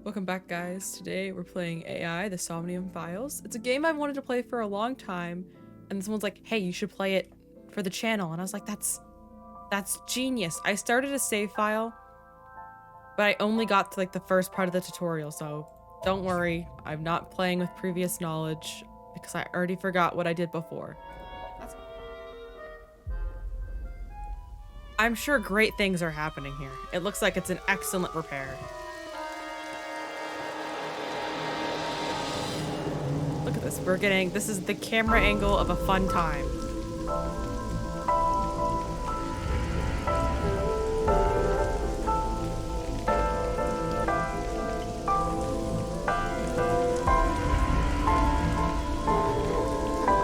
Welcome back, guys. Today we're playing AI the Somnium Files. It's a game I've wanted to play for a long time, and someone's like, hey, you should play it for the channel. And I was like, that's genius. I started a save file, but I only got to like the first part of the tutorial, so don't worry. I'm not playing with previous knowledge because I already forgot what I did before. I'm sure great things are happening here. It looks like it's an excellent repair. Look at this. This is the camera angle of a fun time.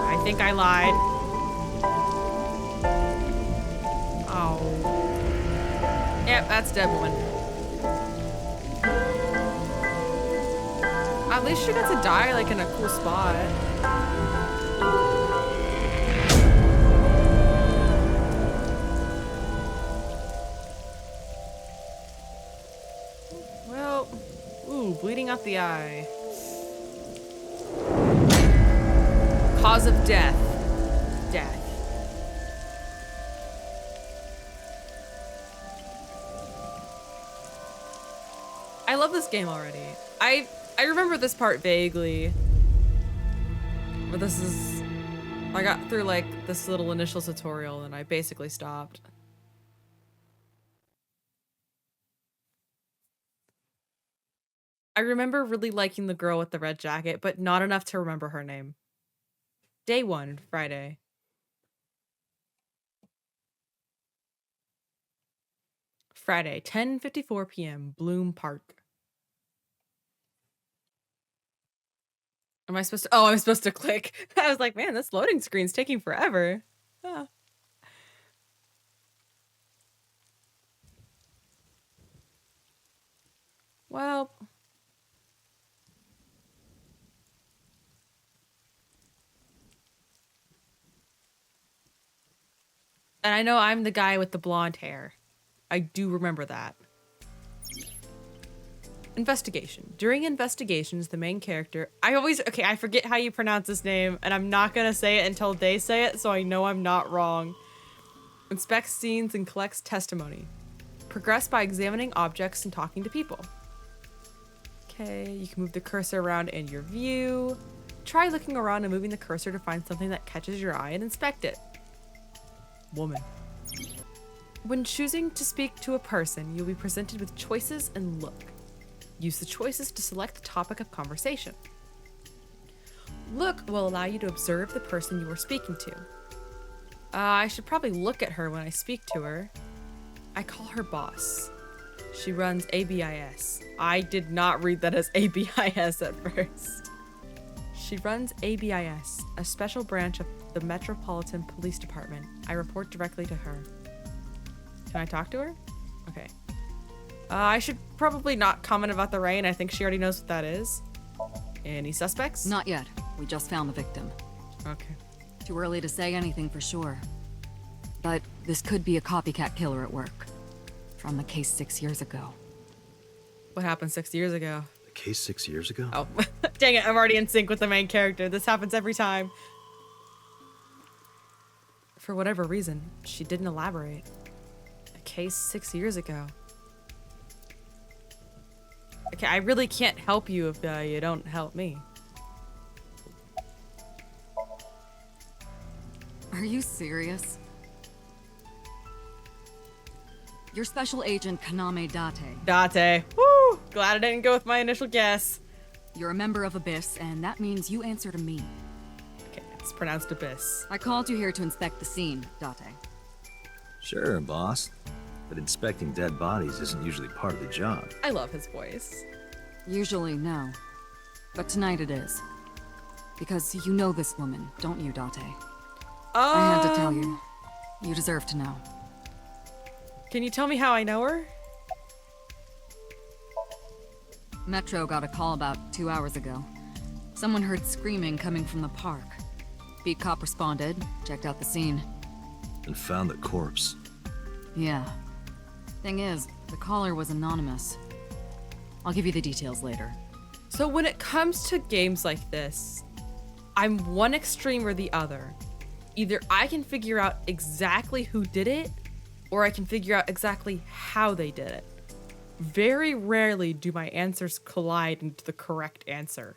I think I lied. Oh. Yep, that's dead woman. At least she got to die like in a cool spot. Well, ooh, bleeding out the eye. Cause of death. Death. I love this game already. I remember this part vaguely, but I got through like this little initial tutorial and I basically stopped. I remember really liking the girl with the red jacket, but not enough to remember her name. Day 1, Friday. Friday, 10:54 p.m., Bloom Park. Am I supposed to? Oh, I'm supposed to click. I was like, man, this loading screen's taking forever. Ah. Well. And I know I'm the guy with the blonde hair. I do remember that. Investigation. During investigations, the main character... I forget how you pronounce this name, and I'm not gonna say it until they say it, so I know I'm not wrong. Inspects scenes and collects testimony. Progress by examining objects and talking to people. Okay, you can move the cursor around in your view. Try looking around and moving the cursor to find something that catches your eye and inspect it. Woman. When choosing to speak to a person, you'll be presented with choices and look. Use the choices to select the topic of conversation. Look will allow you to observe the person you are speaking to. I should probably look at her when I speak to her. I call her boss. She runs ABIS. I did not read that as ABIS at first. She runs ABIS, a special branch of the Metropolitan Police Department. I report directly to her. Can I talk to her? Okay. I should probably not comment about the rain. I think she already knows what that is. Any suspects? Not yet. We just found the victim. Okay. Too early to say anything for sure. But this could be a copycat killer at work. From the case 6 years ago. What happened 6 years ago? The case 6 years ago? Oh, dang it. I'm already in sync with the main character. This happens every time. For whatever reason, she didn't elaborate. A case 6 years ago. Okay, I really can't help you if you don't help me. Are you serious? You're Special Agent Kaname Date. Date. Woo! Glad I didn't go with my initial guess. You're a member of Abyss, and that means you answer to me. Okay, it's pronounced Abyss. I called you here to inspect the scene, Date. Sure, boss. But inspecting dead bodies isn't usually part of the job. I love his voice. Usually, no. But tonight it is. Because you know this woman, don't you, Date? I had to tell you. You deserve to know. Can you tell me how I know her? Metro got a call about 2 hours ago. Someone heard screaming coming from the park. Beat cop responded, checked out the scene. And found the corpse. Yeah. Thing is, the caller was anonymous. I'll give you the details later. So when it comes to games like this, I'm one extreme or the other. Either I can figure out exactly who did it, or I can figure out exactly how they did it. Very rarely do my answers collide into the correct answer.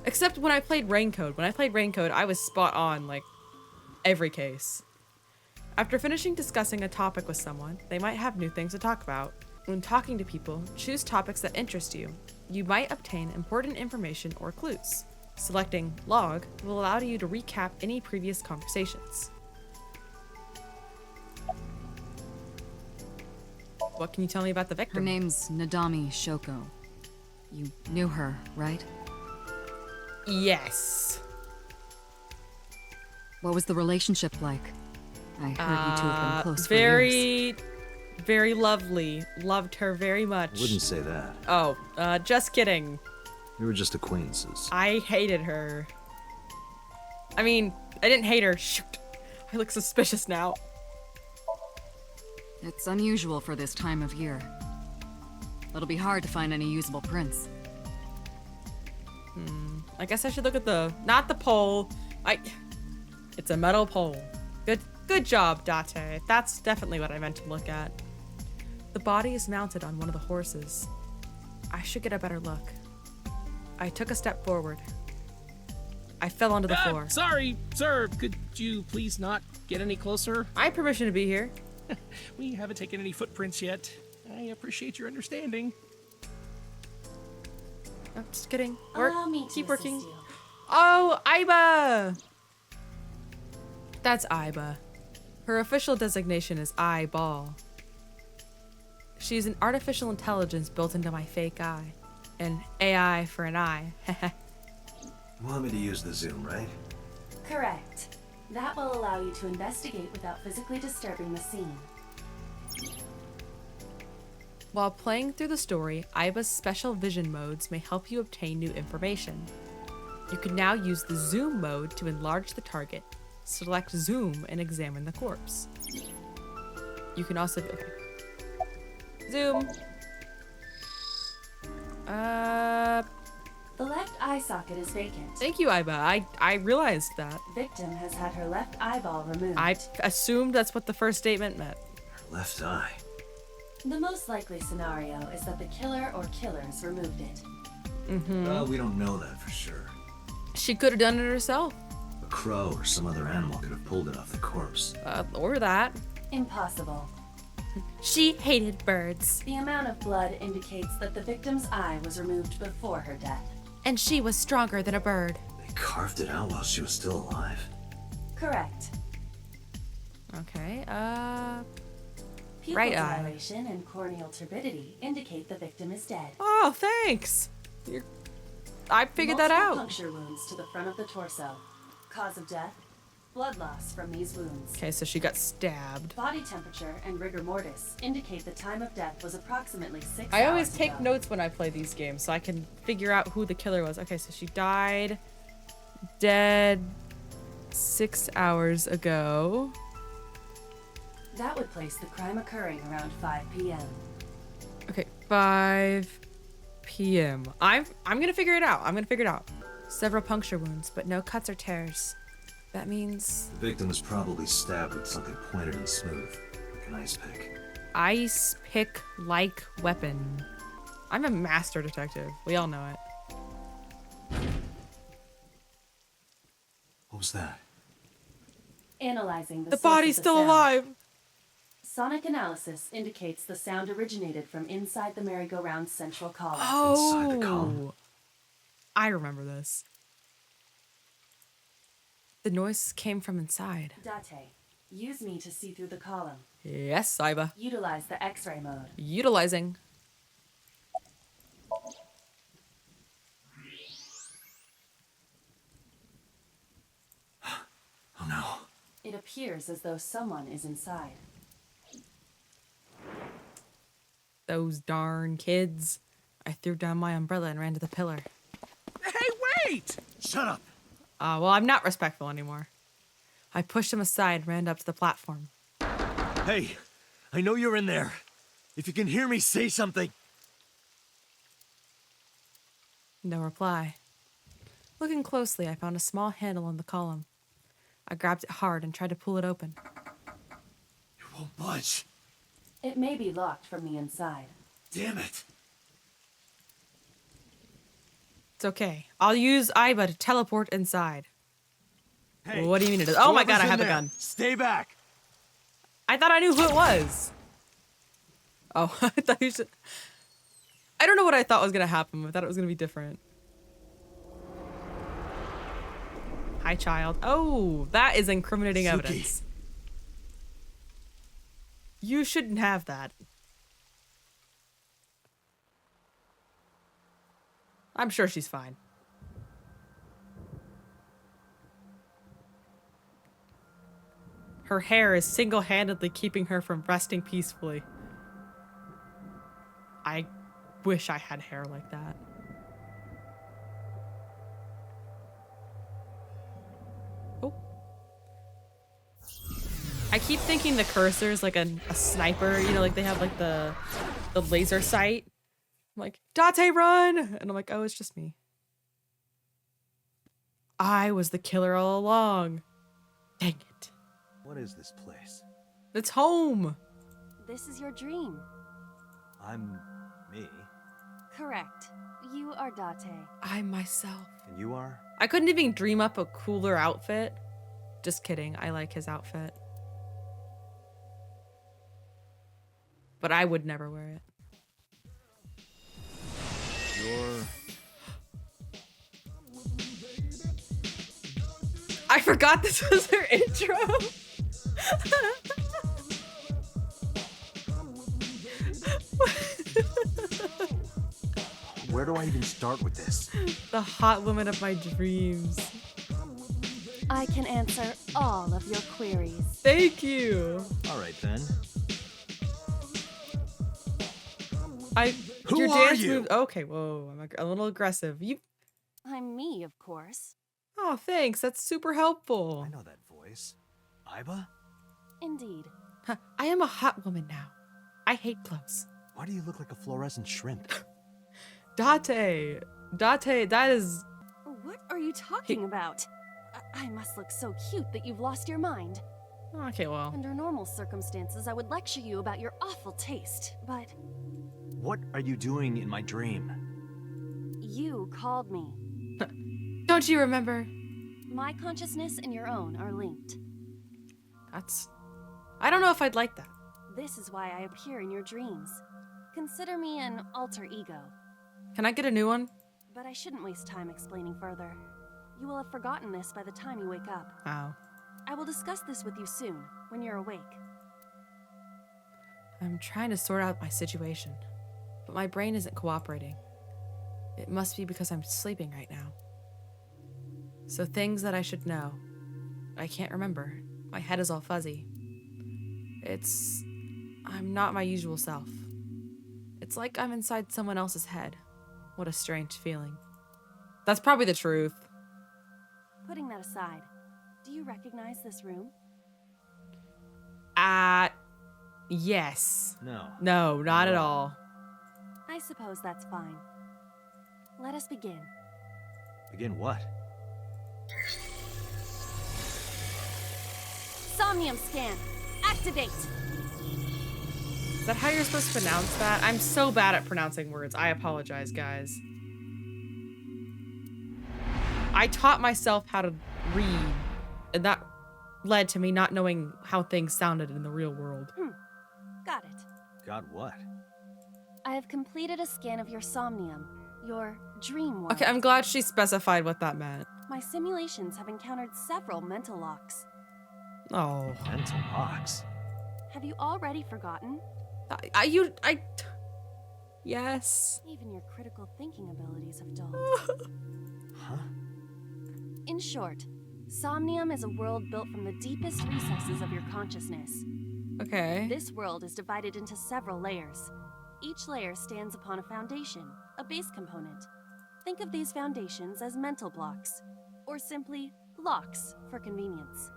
Except when I played Raincode. When I played Raincode, I was spot on, like, every case. After finishing discussing a topic with someone, they might have new things to talk about. When talking to people, choose topics that interest you. You might obtain important information or clues. Selecting Log will allow you to recap any previous conversations. What can you tell me about the Her victim? name's Nadami Shoko. You knew her, right? Yes. What was the relationship like? I heard you two have been close for years. Very, very lovely. Loved her very much. Wouldn't say that. Oh, just kidding. We were just acquaintances. I hated her. I mean, I didn't hate her. Shoot. I look suspicious now. It's unusual for this time of year. It'll be hard to find any usable prints. I guess I should look at not the pole. It's a metal pole. Good job, Date. That's definitely what I meant to look at. The body is mounted on one of the horses. I should get a better look. I took a step forward. I fell onto the floor. Sorry, sir. Could you please not get any closer? I have permission to be here. We haven't taken any footprints yet. I appreciate your understanding. I'm just kidding. Allow me to Keep assist working. you. Oh, Aiba! That's Aiba. Her official designation is Eyeball. She's an artificial intelligence built into my fake eye. An AI for an eye. You want me to use the zoom, right? Correct. That will allow you to investigate without physically disturbing the scene. While playing through the story, Aiba's special vision modes may help you obtain new information. You can now use the zoom mode to enlarge the target, select zoom, and examine the corpse. You can also zoom. The left eye socket is vacant. Thank you, Aiba. I realized that. Victim has had her left eyeball removed. I assumed that's what the first statement meant. Her left eye. The most likely scenario is that the killer or killers removed it. Well, we don't know that for sure. She could have done it herself. A crow or some other animal could have pulled it off the corpse. Or that. Impossible. She hated birds. The amount of blood indicates that the victim's eye was removed before her death. And she was stronger than a bird. They carved it out while she was still alive. Correct. Okay, Pupil Right eye. dilation and corneal turbidity indicate the victim is dead. Oh, thanks. I figured that Multiple out. puncture wounds to the front of the torso. Cause of death: blood loss from these wounds. Okay, so she got stabbed. Body temperature and rigor mortis indicate the time of death was approximately 6 hours I always take ago. notes when I play these games so I can figure out who the killer was. Okay, so she died dead 6 hours ago. That would place the crime occurring around 5 p.m. Okay, 5 p.m. I'm gonna figure it out. Several puncture wounds, but no cuts or tears. That means The victim was probably stabbed with something pointed and smooth, like an ice pick. ice pick like weapon. I'm a master detective. We all know it. What was that? Analyzing the The source body's of the still sound. alive. Sonic analysis indicates the sound originated from inside the merry-go-round's central column. Inside the column. I remember this. The noise came from inside. Date, use me to see through the column. Yes, Aiba. Utilize the X-ray mode. Utilizing. Oh no. It appears as though someone is inside. Those darn kids. I threw down my umbrella and ran to the pillar. Hey, wait! Shut up! Well, I'm not respectful anymore. I pushed him aside and ran up to the platform. Hey, I know you're in there. If you can hear me, say something. No reply. Looking closely, I found a small handle on the column. I grabbed it hard and tried to pull it open. It won't budge. It may be locked from the inside. Damn it. It's okay. I'll use Iba to teleport inside. Hey, What do you mean it is? Oh my god, whoever's I in have a there, gun. Stay back. I thought I knew who it was. Oh, I thought you should... I don't know what I thought was gonna happen. I thought it was gonna be different. Hi, child. Oh, that is incriminating Suki. evidence. You shouldn't have that. I'm sure she's fine. Her hair is single-handedly keeping her from resting peacefully. I wish I had hair like that. Oh. I keep thinking the cursor is like a sniper, you know, like they have like the laser sight. I'm like, Date, run! And I'm like, oh, it's just me. I was the killer all along. Dang it. What is this place? It's home. This is your dream. I'm me. Correct. You are Date. I'm myself. And you are? I couldn't even dream up a cooler outfit. Just kidding. I like his outfit. But I would never wear it. You're... I forgot this was her intro. Where do I even start with this? The hot woman of my dreams. I can answer all of your queries. Thank you. All right, then. Who your are dance you? move. Okay, whoa, I'm a little aggressive. You. I'm me, of course. Oh, thanks. That's super helpful. I know that voice. Iba? Indeed. Huh, I am a hot woman now. I hate clothes. Why do you look like a fluorescent shrimp? Date, that is. What are you talking about? I must look so cute that you've lost your mind. Okay, well. Under normal circumstances, I would lecture you about your awful taste, but What are you doing in my dream? you called me. Don't you remember? My consciousness and your own are linked. That's. I don't know if I'd like that. This is why I appear in your dreams. Consider me an alter ego. Can I get a new one? But I shouldn't waste time explaining further. You will have forgotten this by the time you wake up. Oh. I will discuss this with you soon, when you're awake. I'm trying to sort out my situation, but my brain isn't cooperating. It must be because I'm sleeping right now. So things that I should know, I can't remember. My head is all fuzzy. I'm not my usual self. It's like I'm inside someone else's head. What a strange feeling. That's probably the truth. Putting that aside, do you recognize this room? Yes. No. No, not at all. I suppose that's fine. Let us begin. Begin what? Somnium scan! Activate! Is that how you're supposed to pronounce that? I'm so bad at pronouncing words. I apologize, guys. I taught myself how to read, and that led to me not knowing how things sounded in the real world. Got it. Got what? I have completed a scan of your somnium, your dream world. Okay, I'm glad she specified what that meant. My simulations have encountered several mental locks. Oh. Mental box. Have you already forgotten? Yes. Even your critical thinking abilities have dulled. Huh? In short, Somnium is a world built from the deepest recesses of your consciousness. Okay. This world is divided into several layers. Each layer stands upon a foundation, a base component. Think of these foundations as mental blocks, or simply locks for convenience.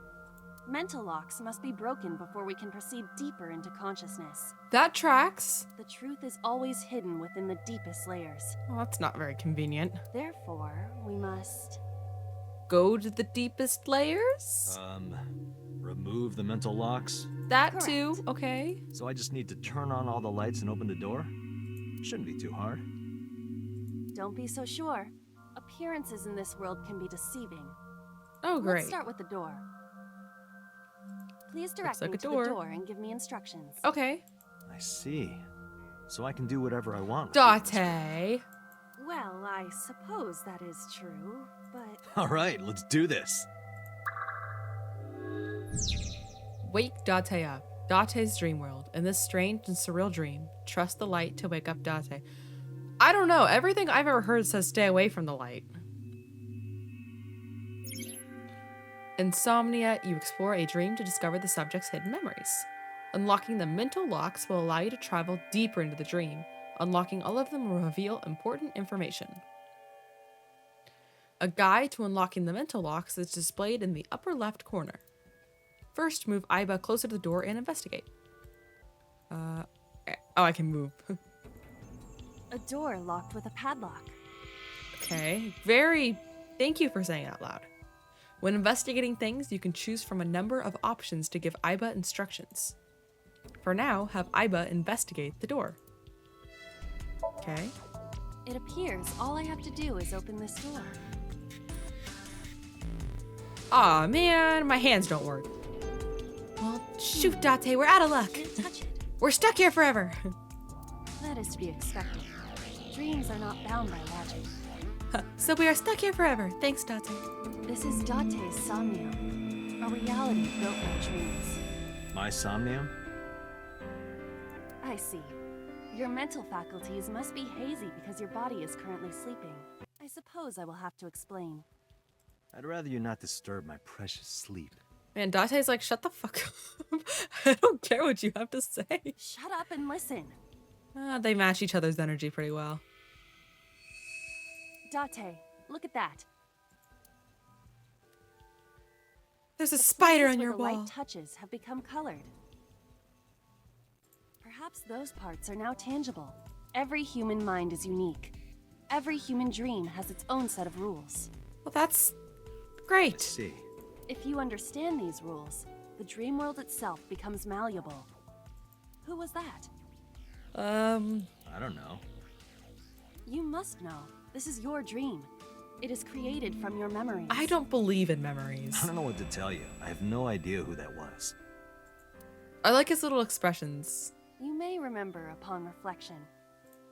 Mental locks must be broken before we can proceed deeper into consciousness. That tracks. The truth is always hidden within the deepest layers. Well, that's not very convenient. Therefore, we must... Go to the deepest layers? Remove the mental locks? That Correct. too, okay. So I just need to turn on all the lights and open the door? Shouldn't be too hard. Don't be so sure. Appearances in this world can be deceiving. Oh, great. Let's start with the door. Please direct like me a to door. the door and give me instructions. Okay. I see. So I can do whatever I want. Date. Well, I suppose that is true, but... All right, let's do this. Wake Date up. Date's dream world. In this strange and surreal dream, trust the light to wake up Date. I don't know. Everything I've ever heard says stay away from the light. Insomnia, you explore a dream to discover the subject's hidden memories. Unlocking the mental locks will allow you to travel deeper into the dream. Unlocking all of them will reveal important information. A guide to unlocking the mental locks is displayed in the upper left corner. First, move Aiba closer to the door and investigate. Oh, I can move. A door locked with a padlock. Okay, thank you for saying it out loud. When investigating things, you can choose from a number of options to give Aiba instructions. For now, have Aiba investigate the door. Okay. It appears all I have to do is open this door. Aw, man, my hands don't work. Well, shoot, Date, we're out of luck. Can't touch it. We're stuck here forever. That is to be expected. Dreams are not bound by logic. So we are stuck here forever. Thanks, Date. This is Date's Somnium, a reality built by dreams. My somnium? I see. Your mental faculties must be hazy because your body is currently sleeping. I suppose I will have to explain. I'd rather you not disturb my precious sleep. Man, Date's like, shut the fuck up. I don't care what you have to say. Shut up and listen. They match each other's energy pretty well. Date, look at that. There's a The spider places on where your the wall. light touches have become colored. Perhaps those parts are now tangible. Every human mind is unique. Every human dream has its own set of rules. Well, that's I great. see. If you understand these rules, the dream world itself becomes malleable. Who was that? I don't know. You must know. This is your dream. It is created from your memories. I don't believe in memories. I don't know what to tell you. I have no idea who that was. I like his little expressions. You may remember upon reflection.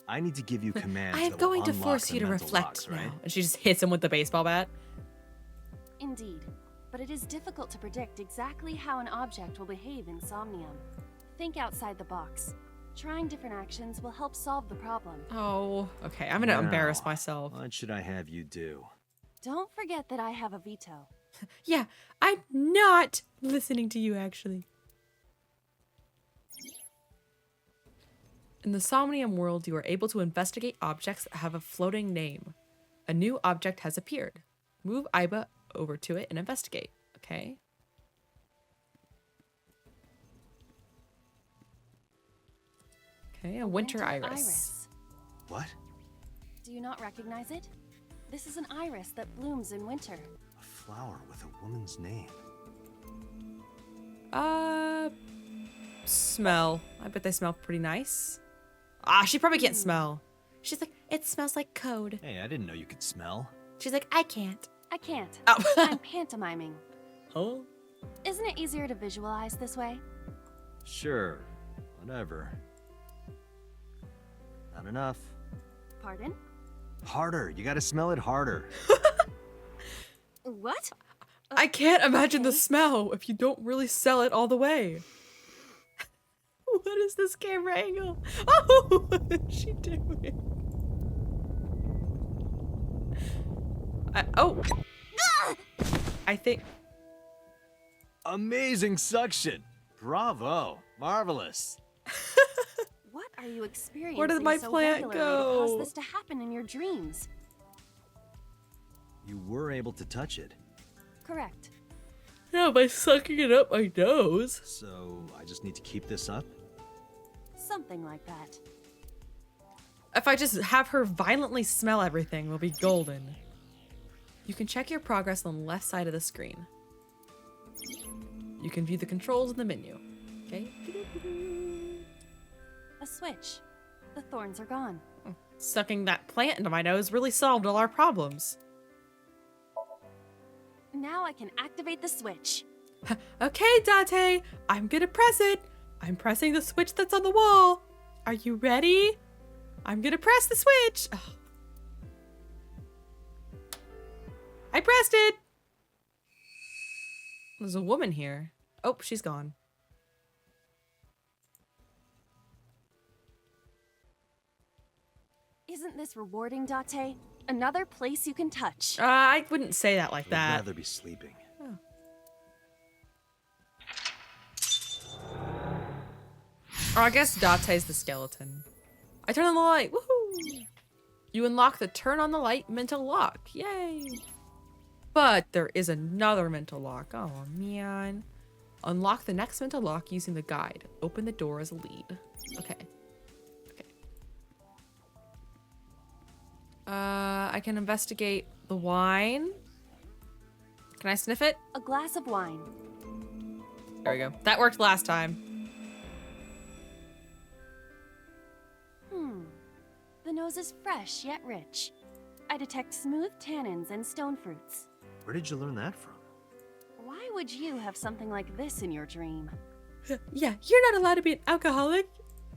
I need to give you commands. I am that will going to unlock force the you to mental reflect locks, now. right? And she just hits him with the baseball bat. Indeed, but it is difficult to predict exactly how an object will behave in Somnium. Think outside the box. Trying different actions will help solve the problem. Oh, okay. I'm gonna embarrass Now, myself. What should I have you do? Don't forget that I have a veto. Yeah, I'm not listening to you, actually. In the Somnium world, you are able to investigate objects that have a floating name. A new object has appeared. Move Aiba over to it and investigate. Okay. Okay, a winter Granted iris. What? Do you not recognize it? This is an iris that blooms in winter. A flower with a woman's name. Smell. I bet they smell pretty nice. Ah, she probably can't smell. She's like, it smells like code. Hey, I didn't know you could smell. She's like, I can't. I can't. Oh. I'm pantomiming. Huh? Isn't it easier to visualize this way? Sure. Whatever. Not enough. Pardon? Harder. You gotta smell it harder. What? I can't imagine the okay. smell if you don't really sell it all the way. What is this camera angle? Oh, what is she doing? I think. Amazing suction. Bravo. Marvelous. What are you experiencing Where did my so plant regularly to cause go? this to happen in your dreams? You were able to touch it. Correct. Yeah, by sucking it up my nose. So, I just need to keep this up? Something like that. If I just have her violently smell everything, we'll be golden. You can check your progress on the left side of the screen. You can view the controls in the menu. Okay. A switch. The thorns are gone. Sucking that plant into my nose really solved all our problems. Now I can activate the switch. Okay, Date, I'm gonna press it. I'm pressing the switch that's on the wall. Are you ready? I'm gonna press the switch. Ugh. I pressed it. There's a woman here. Oh, she's gone. Isn't this rewarding, Date? Another place you can touch. I wouldn't say that like I'd that. rather be sleeping. Or I guess Date's the skeleton. I turn on the light. Woohoo! You unlock the turn on the light mental lock. Yay! But there is another mental lock. Oh man. Unlock the next mental lock using the guide. Open the door as a lead. Okay. Okay. I can investigate the wine. Can I sniff it? A glass of wine. There we go. That worked last time. The nose is fresh yet rich. I detect smooth tannins and stone fruits. Where did you learn that from? Why would you have something like this in your dream? Yeah, you're not allowed to be an alcoholic.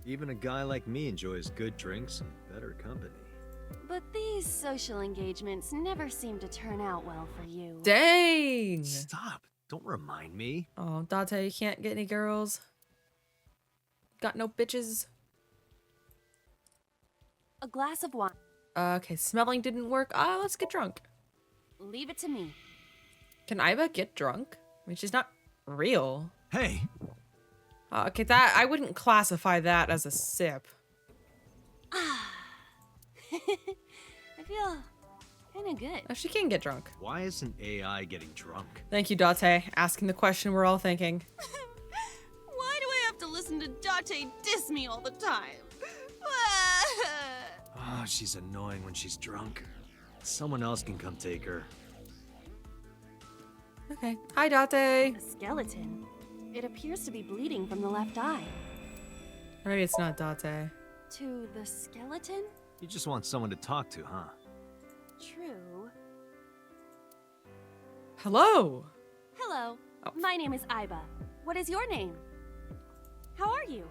Even a guy like me enjoys good drinks and better company. But these social engagements never seem to turn out well for you. Dang. Stop! Don't remind me. Oh, Date, you can't get any girls. Got no bitches. A glass of wine. Okay, smelling didn't work. Let's get drunk. Leave it to me. Can Iva get drunk? I mean, she's not real. Hey! Okay, that I wouldn't classify that as a sip. I feel kinda good. Oh, she can get drunk. Why isn't AI getting drunk? Thank you, Date, asking the question we're all thinking. Why do I have to listen to Date diss me all the time? Oh, she's annoying when she's drunk. Someone else can come take her. Okay. Hi, Date. A skeleton. It appears to be bleeding from the left eye. Maybe it's not Date. To the skeleton? You just want someone to talk to, huh? True. Hello. Hello. Oh. My name is Iba. What is your name? How are you?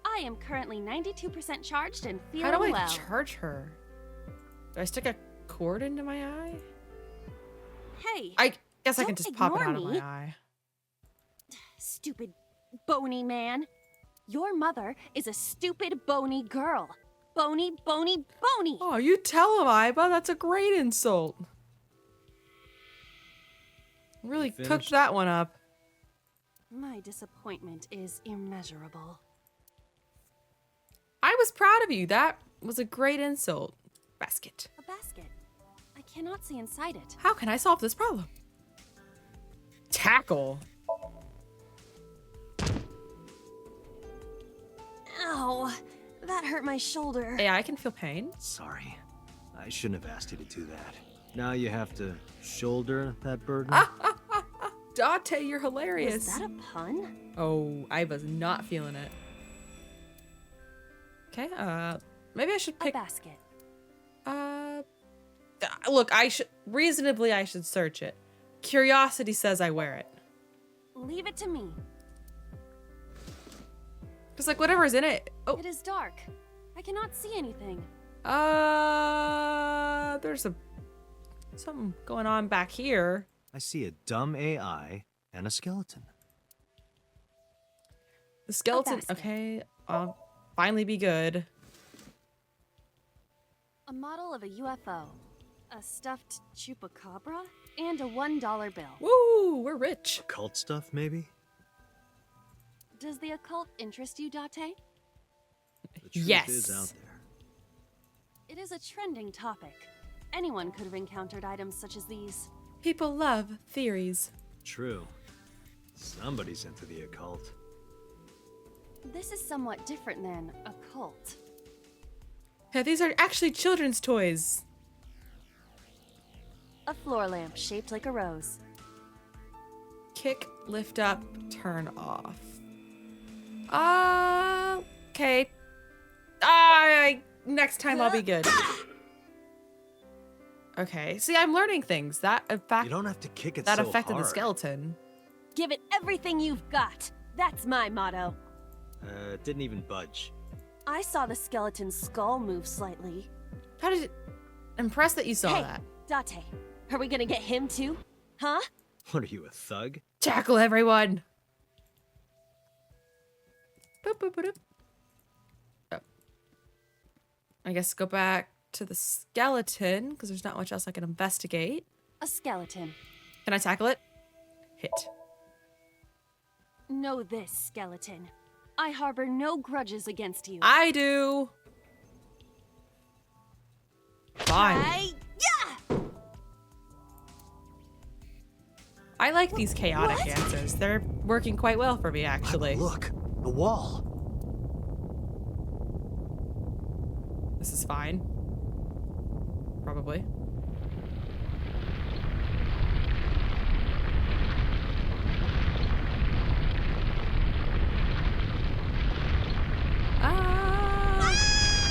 I am currently 92% charged and feeling How do I well. charge her? Do I stick a cord into my eye? Hey, I guess I can Don't just pop it ignore out of my me. eye. stupid bony man. Your mother is a stupid bony girl. Bony, bony, bony. Oh, you tell him, Iba. That's a great insult. Really cooked finished? that one up. My disappointment is immeasurable. I was proud of you. That was a great insult. Basket. A basket. I cannot see inside it. How can I solve this problem? Tackle. Ow, that hurt my shoulder. Yeah, I can feel pain. Sorry. I shouldn't have asked you to do that. Now you have to shoulder that burden? Date, you're Was hilarious. that a pun? Oh, Iva's not feeling it. Okay, maybe I should A pick, basket. look, I should search it. Curiosity says I wear it. Leave it to me. Cause like whatever's in it, oh, It is dark. I cannot see anything. there's something going on back here. I see a dumb AI and a skeleton. The skeleton, basket. okay, I'll finally be good. A model of a UFO, a stuffed chupacabra, and a $1 bill. Woo, we're rich. Cult stuff, maybe? Does the occult interest you, Date? The truth Yes. is out there. It is a trending topic. Anyone could have encountered items such as these. People love theories. True. Somebody's into the occult. This is somewhat different than a cult. Yeah, these are actually children's toys. A floor lamp shaped like a rose. Kick, lift up, turn off. Okay. Next time I'll be good. Okay. See, I'm learning things. That You don't have to kick it that so affected hard. the skeleton. Give it everything you've got. That's my motto. It didn't even budge. I saw the skeleton's skull move slightly. How did it? Impressed that you saw Hey, that. Date, are we gonna get him too? Huh? What are you, a thug? Tackle everyone. Boop, boop, boop, boop. Oh. I guess go back to the skeleton because there's not much else I can investigate. A skeleton. Can I tackle it? Hit. Know this, skeleton. I harbor no grudges against you. I do. Fine. Yeah! I like these chaotic answers. They're working quite well for me, actually. Look, the wall. This is fine. Probably.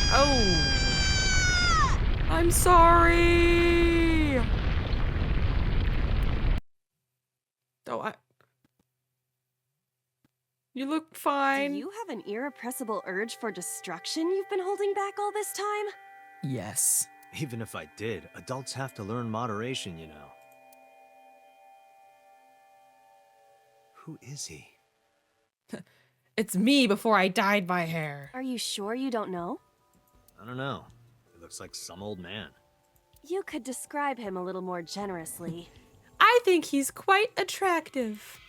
Oh. I'm sorry. Oh, you look fine. Do you have an irrepressible urge for destruction you've been holding back all this time? Yes. Even if I did, adults have to learn moderation, you know. Who is he? It's me before I dyed my hair. Are you sure you don't know? I don't know. He looks like some old man. You could describe him a little more generously. I think he's quite attractive.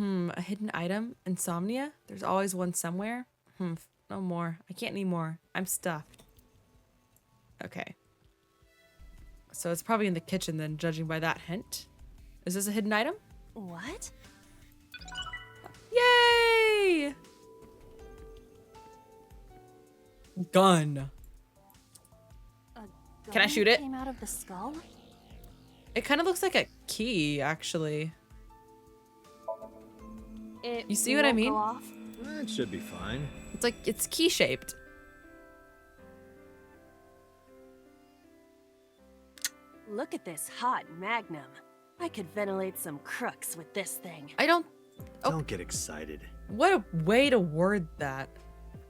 A hidden item? Insomnia? There's always one somewhere? No more. I can't need more. I'm stuffed. Okay. So it's probably in the kitchen then, judging by that hint. Is this a hidden item? What? Yay! Gun. A Can I gun shoot it? Came out of the skull? It kind of looks like a key, actually. It You see what I won't mean? Go off? That should be fine. It's like, it's key shaped. Look at this hot magnum. I could ventilate some crooks with this thing. I don't, Oh. Don't get excited. what a way to word that.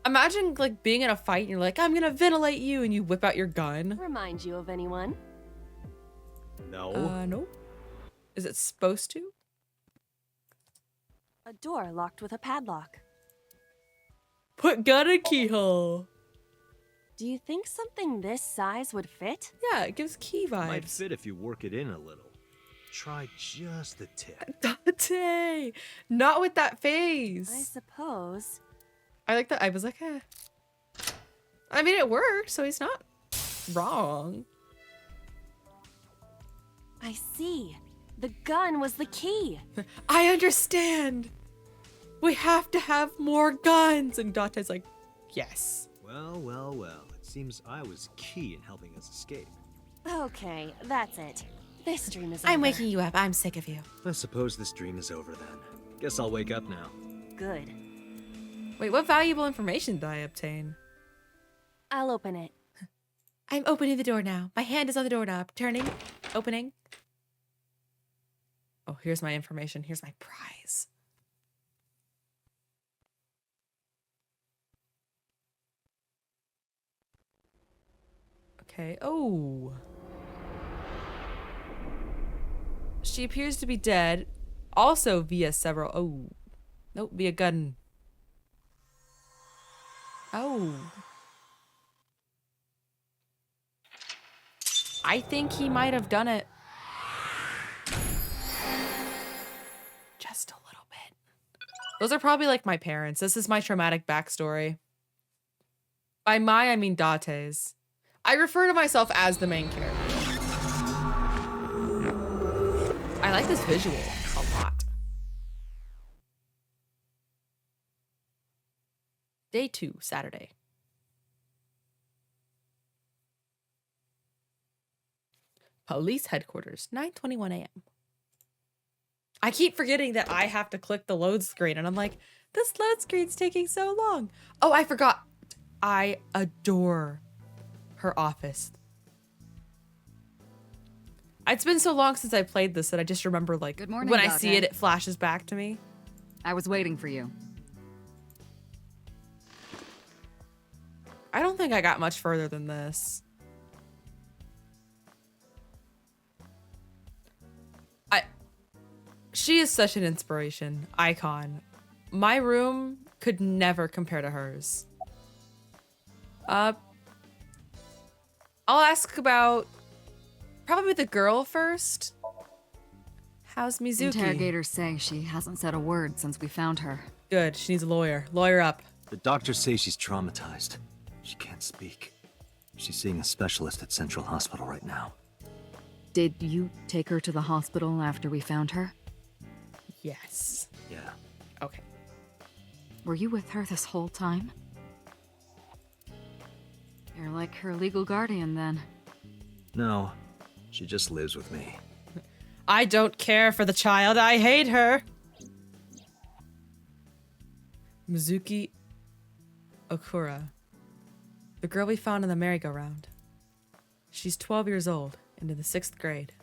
Imagine like being in a fight and you're like, I'm gonna ventilate you, and you whip out your gun. Remind you of anyone? No. No. Is it supposed to? A door locked with a padlock. Put gun in keyhole. Do you think something this size would fit? Yeah, it gives key Might vibes. fit if you work it in a little. Try just the tip. Dante, not with that face. I suppose. I like that. I was like, eh. I mean, it worked, so he's not wrong. I see. The gun was the key. I understand. We have to have more guns. And Dante's like, yes. Well, well, well. It seems I was key in helping us escape. Okay, that's it. This dream is I'm over. waking you up. I'm sick of you. I suppose this dream is over then. Guess I'll wake up now. Good. Wait, what valuable information did I obtain? I'll open it. I'm opening the door now. My hand is on the doorknob. Turning, opening. Oh, here's my information. Here's my prize. Okay. Oh. She appears to be dead. Also via several. Oh. Nope, via gun. Oh. I think he might have done it. Just a little bit. Those are probably like my parents. This is my traumatic backstory. By my, I mean Date's. I refer to myself as the main character. I I like this visual a lot. Day 2, Saturday. Police headquarters, 9:21 a.m. I keep forgetting that I have to click the load screen, and I'm like, this load screen's taking so long. Oh, I forgot. I adore her office. It's been so long since I played this that I just remember, like, Good morning, when I Dante. see it, it flashes back to me. I was waiting for you. I don't think I got much further than this. She is such an inspiration, icon. My room could never compare to hers. I'll ask about probably the girl first. How's Mizuki? Interrogators say she hasn't said a word since we found her. Good, she needs a lawyer. Lawyer up. The doctors say she's traumatized. She can't speak. She's seeing a specialist at Central Hospital right now. Did you take her to the hospital after we found her? Yes. Yeah. Okay. Were you with her this whole time? You're like her legal guardian then. No, she just lives with me. I don't care for the child. I hate her. Mizuki Okura. The girl we found in the merry-go-round. She's 12 years old and in the 6th grade.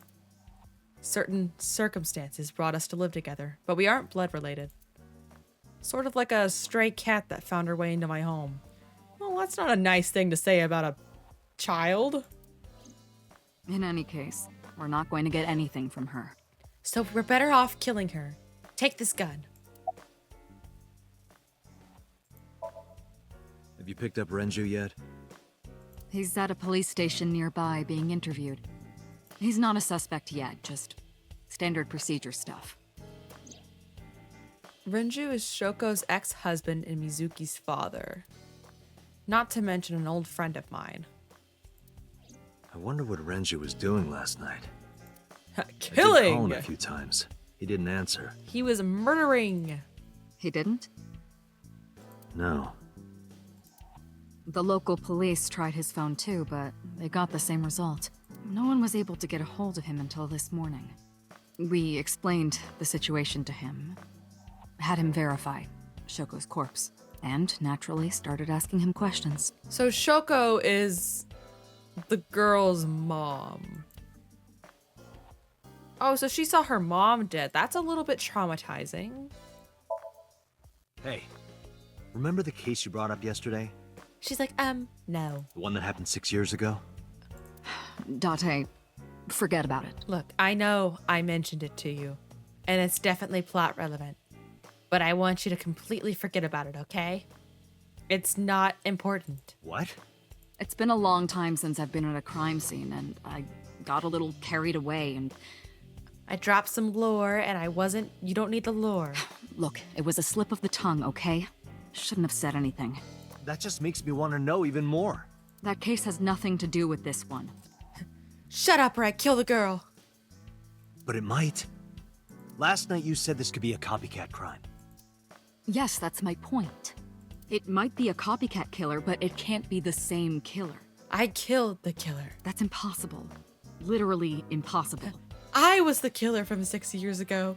Certain circumstances brought us to live together, but we aren't blood related. Sort of like a stray cat that found her way into my home. Well, that's not a nice thing to say about a child. In any case, we're not going to get anything from her. So we're better off killing her. Take this gun. Have you picked up Renju yet? He's at a police station nearby being interviewed. He's not a suspect yet, just standard procedure stuff. Renju is Shoko's ex-husband and Mizuki's father. Not to mention an old friend of mine. I wonder what Renju was doing last night. I did call him Killing! a few times. He didn't answer. He was murdering. He didn't? No. The local police tried his phone too, but they got the same result. No one was able to get a hold of him until this morning. We explained the situation to him, had him verify Shoko's corpse, and naturally started asking him questions. So Shoko is the girl's mom. Oh, so she saw her mom dead. That's a little bit traumatizing. Hey, remember the case you brought up yesterday? She's like, no. The one that happened 6 years ago? Date, forget about it. Look, I know I mentioned it to you, and it's definitely plot relevant. But I want you to completely forget about it, okay? It's not important. What? It's been a long time since I've been at a crime scene, and I got a little carried away, and I dropped some lore, and you don't need the lore. look, it was a slip of the tongue, okay? Shouldn't have said anything. That just makes me want to know even more. That case has nothing to do with this one. Shut up or I kill the girl. But it might. Last night you said this could be a copycat crime. Yes, that's my point. It might be a copycat killer, but it can't be the same killer. I killed the killer. That's impossible. Literally impossible. I was the killer from 6 years ago.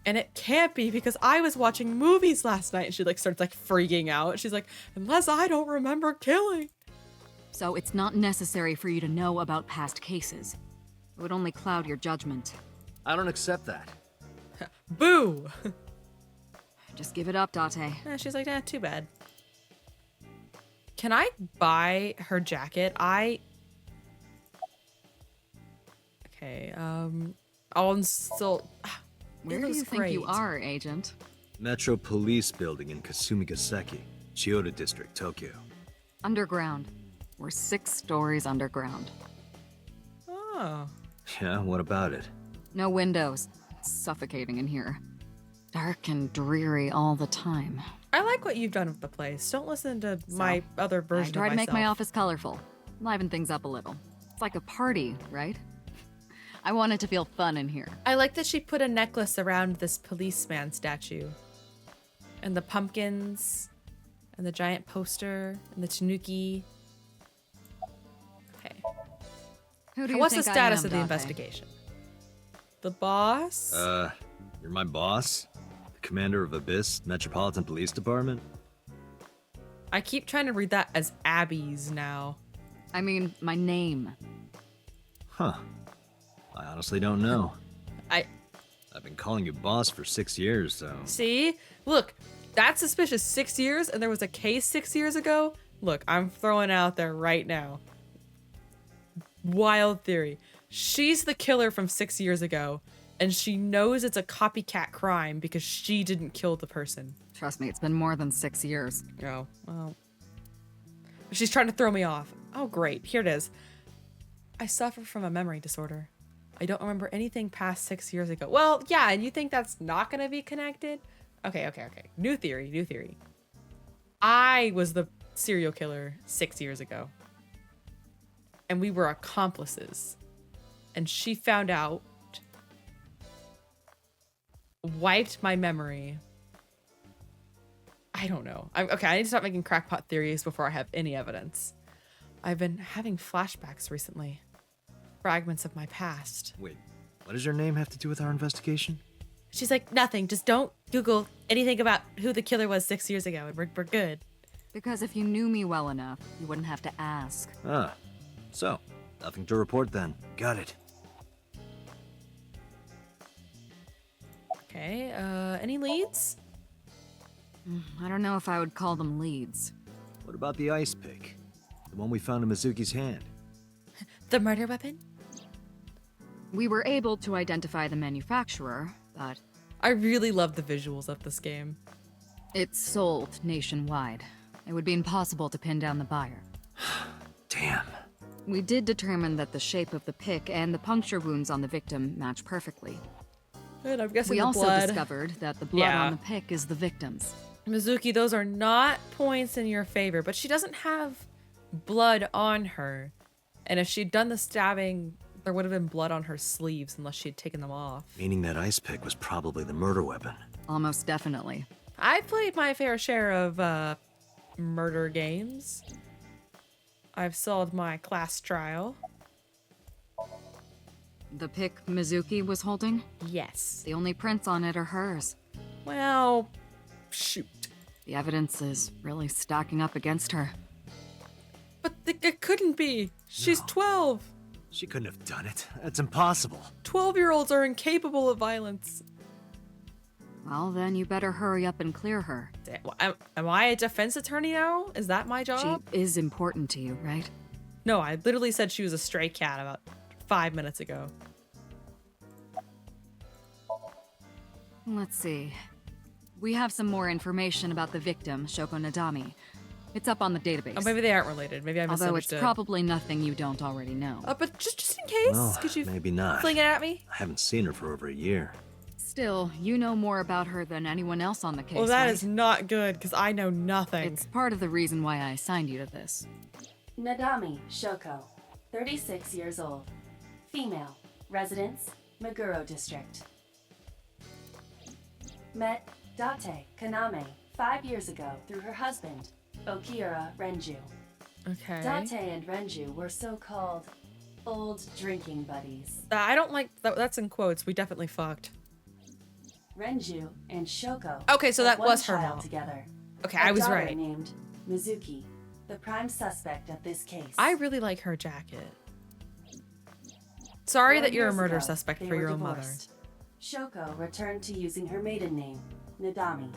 And it can't be because I was watching movies last night. And she starts freaking out. She's like, unless I don't remember killing. So it's not necessary for you to know about past cases. It would only cloud your judgment. I don't accept that. Boo! Just give it up, Date. And she's like, too bad. Can I buy her jacket? Okay, I'll install... Where do you think you are, Agent? Metro Police Building in Kasumigaseki, Chiyoda District, Tokyo. Underground. We're 6 stories underground. Oh. Yeah, what about it? No windows. It's suffocating in here. Dark and dreary all the time. I like what you've done with the place. Don't listen to my other version I try of to make my myself. office colorful. Liven things up a little. It's like a party, right? I wanted to feel fun in here. I like that she put a necklace around this policeman statue. And the pumpkins. And the giant poster. And the tanuki. Okay. Who do you What's the think I status am, of the Date? investigation? The boss? You're my boss? The commander of Abyss Metropolitan Police Department? I keep trying to read that as Abby's now. I mean, my name. Huh. I honestly don't know. I I've been calling you boss for 6 years, so... see? Look, that's suspicious. 6 years, and there was a case 6 years ago? Look, I'm throwing it out there right now. Wild theory. She's the killer from 6 years ago, and she knows it's a copycat crime because she didn't kill the person. Trust me, it's been more than 6 years. Oh, well. She's trying to throw me off. Oh, great. Here it is. I suffer from a memory disorder. I don't remember anything past 6 years ago. Well, yeah, and you think that's not going to be connected? Okay. New theory. I was the serial killer 6 years ago. And we were accomplices. And she found out, wiped my memory. I don't know. I need to stop making crackpot theories before I have any evidence. I've been having flashbacks recently. Fragments of my past. Wait, what does your name have to do with our investigation? She's like, nothing. Just don't Google anything about who the killer was 6 years ago, and we're good. Because if you knew me well enough, you wouldn't have to ask. Ah, so, nothing to report then. Got it. Okay, any leads? I don't know if I would call them leads. What about the ice pick? The one we found in Mizuki's hand? The murder weapon? We were able to identify the manufacturer, but I really love the visuals of this game. it's sold nationwide. It would be impossible to pin down the buyer. Damn. We did determine that the shape of the pick and the puncture wounds on the victim match perfectly. Good, I'm guessing We the also blood. discovered that the blood Yeah. on the pick is the victim's. Mizuki, those are not points in your favor, but she doesn't have blood on her. And if she'd done the stabbing, there would have been blood on her sleeves unless she had taken them off. Meaning that ice pick was probably the murder weapon. Almost definitely. I played my fair share of murder games. I've solved my class trial. The pick Mizuki was holding? Yes. The only prints on it are hers. Well, shoot. The evidence is really stacking up against her. But it couldn't be. She's 12. She couldn't have done it. That's impossible. 12-year-olds are incapable of violence. Well, then you better hurry up and clear her. Am I a defense attorney now? Is that my job? She is important to you, right? No, I literally said she was a stray cat about 5 minutes ago. Let's see. We have some more information about the victim, Shoko Nadami. It's up on the database. Oh, maybe they aren't related. Maybe I Although it's misunderstood. probably nothing you don't already know. But just in case, Well, could you maybe not. fling it at me? I haven't seen her for over a year. Still, you know more about her than anyone else on the case, Well, that right? is not good because I know nothing. It's part of the reason why I assigned you to this. Nadami Shoko, 36 years old. Female. Residence, Meguro District. Met Date Kaname 5 years ago through her husband, Okira Renju. Okay. Date and Renju were so-called old drinking buddies. I don't like that. That's in quotes. We definitely fucked. Renju and Shoko Okay, so had that one was her child mom. together. Okay, A I was daughter right. named Mizuki, the prime suspect of this case. I really like her jacket. Sorry 4 that you're a years murder ago, suspect they for were your own mother. divorced. Shoko returned to using her maiden name, Nadami.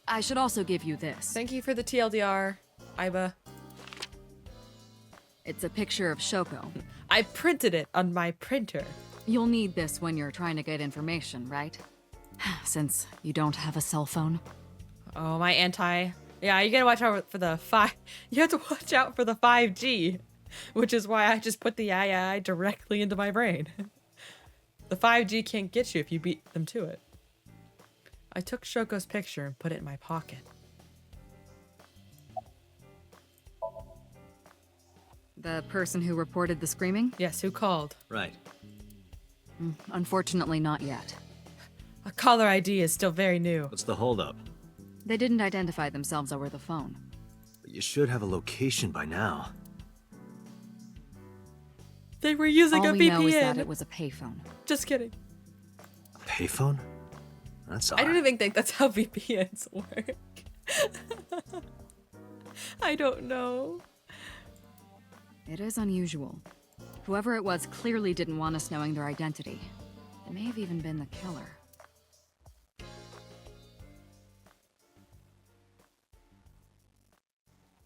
I should also give you this. Thank you for the TLDR, Iba. It's a picture of Shoko. I printed it on my printer. You'll need this when you're trying to get information, right? Since you don't have a cell phone. Oh, my anti. Yeah, you gotta watch out for the You have to watch out for the 5G, which is why I just put the AI directly into my brain. The 5G can't get you if you beat them to it. I took Shoko's picture and put it in my pocket. The person who reported the screaming? Yes, who called? Right. Unfortunately, not yet. A caller ID is still very new. What's the holdup? They didn't identify themselves over the phone. But you should have a location by now. They were using All a we VPN. know is that it was a payphone. Just kidding. A payphone? That's odd. I don't even think that's how VPNs work. I don't know. It is unusual. Whoever it was clearly didn't want us knowing their identity. It may have even been the killer.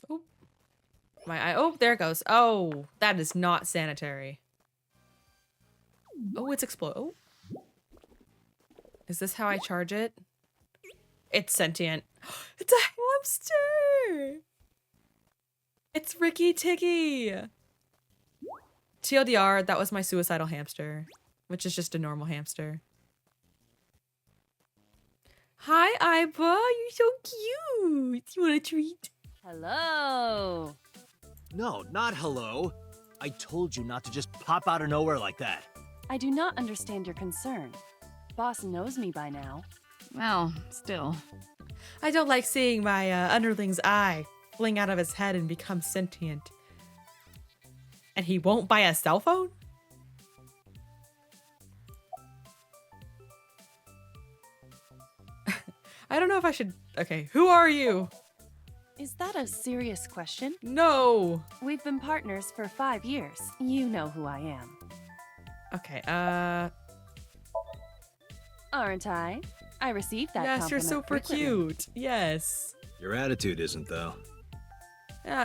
Oh, my eye. Oh, there it goes. Oh, that is not sanitary. Oh, it's explode. Oh. Is this how I charge it? It's sentient. It's a hamster. It's Ricky Tiggy. TLDR, that was my suicidal hamster, which is just a normal hamster. Hi, Iba. You're so cute. You want a treat? Hello. No, not hello. I told you not to just pop out of nowhere like that. I do not understand your concern. Boss knows me by now. Well, still. I don't like seeing my underling's eye fling out of his head and become sentient. And he won't buy a cell phone? I don't know if I should... Okay, who are you? Is that a serious question? No. We've been partners for 5 years. You know who I am. Okay, Aren't I? I received that yes, you're compliment super frequently. cute. Yes. Your attitude isn't, though.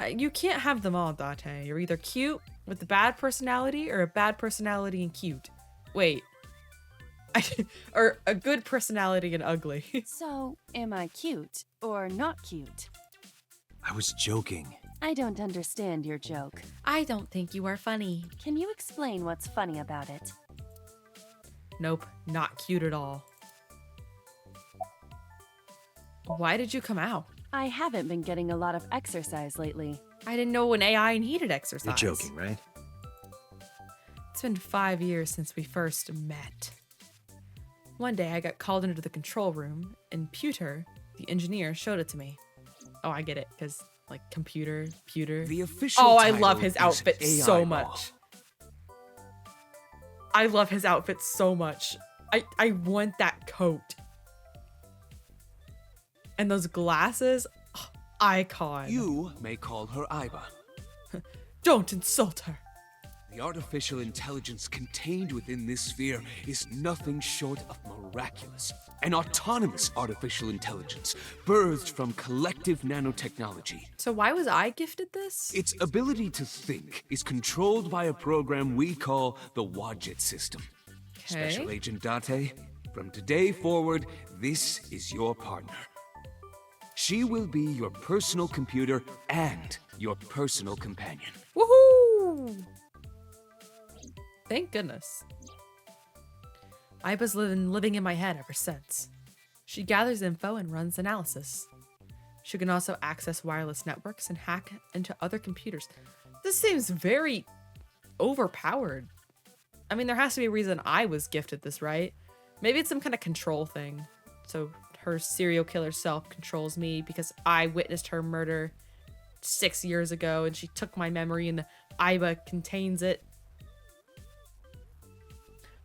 You can't have them all, Date. You're either cute with a bad personality or a bad personality and cute. Wait. Or a good personality and ugly. So, am I cute or not cute? I was joking. I don't understand your joke. I don't think you are funny. Can you explain what's funny about it? Nope, not cute at all. Why did you come out? I haven't been getting a lot of exercise lately. I didn't know an AI needed exercise. You're joking, right? It's been 5 years since we first met. One day I got called into the control room, and Pewter, the engineer, showed it to me. Oh, I get it, because, like, pewter. The official Oh, I love title his is outfit AI so Ball. much. I love his outfit so much. I want that coat. And those glasses, oh, icon. You may call her Iba. Don't insult her. The artificial intelligence contained within this sphere is nothing short of miraculous. An autonomous artificial intelligence, birthed from collective nanotechnology. So why was I gifted this? Its ability to think is controlled by a program we call the Wadjet system. Special Agent Date, from today forward, this is your partner. She will be your personal computer and your personal companion. Woohoo! Thank goodness. Iba's living in my head ever since. She gathers info and runs analysis. She can also access wireless networks and hack into other computers. This seems very overpowered. I mean, there has to be a reason I was gifted this, right? Maybe it's some kind of control thing. So her serial killer self controls me because I witnessed her murder 6 years ago and she took my memory and Iba contains it.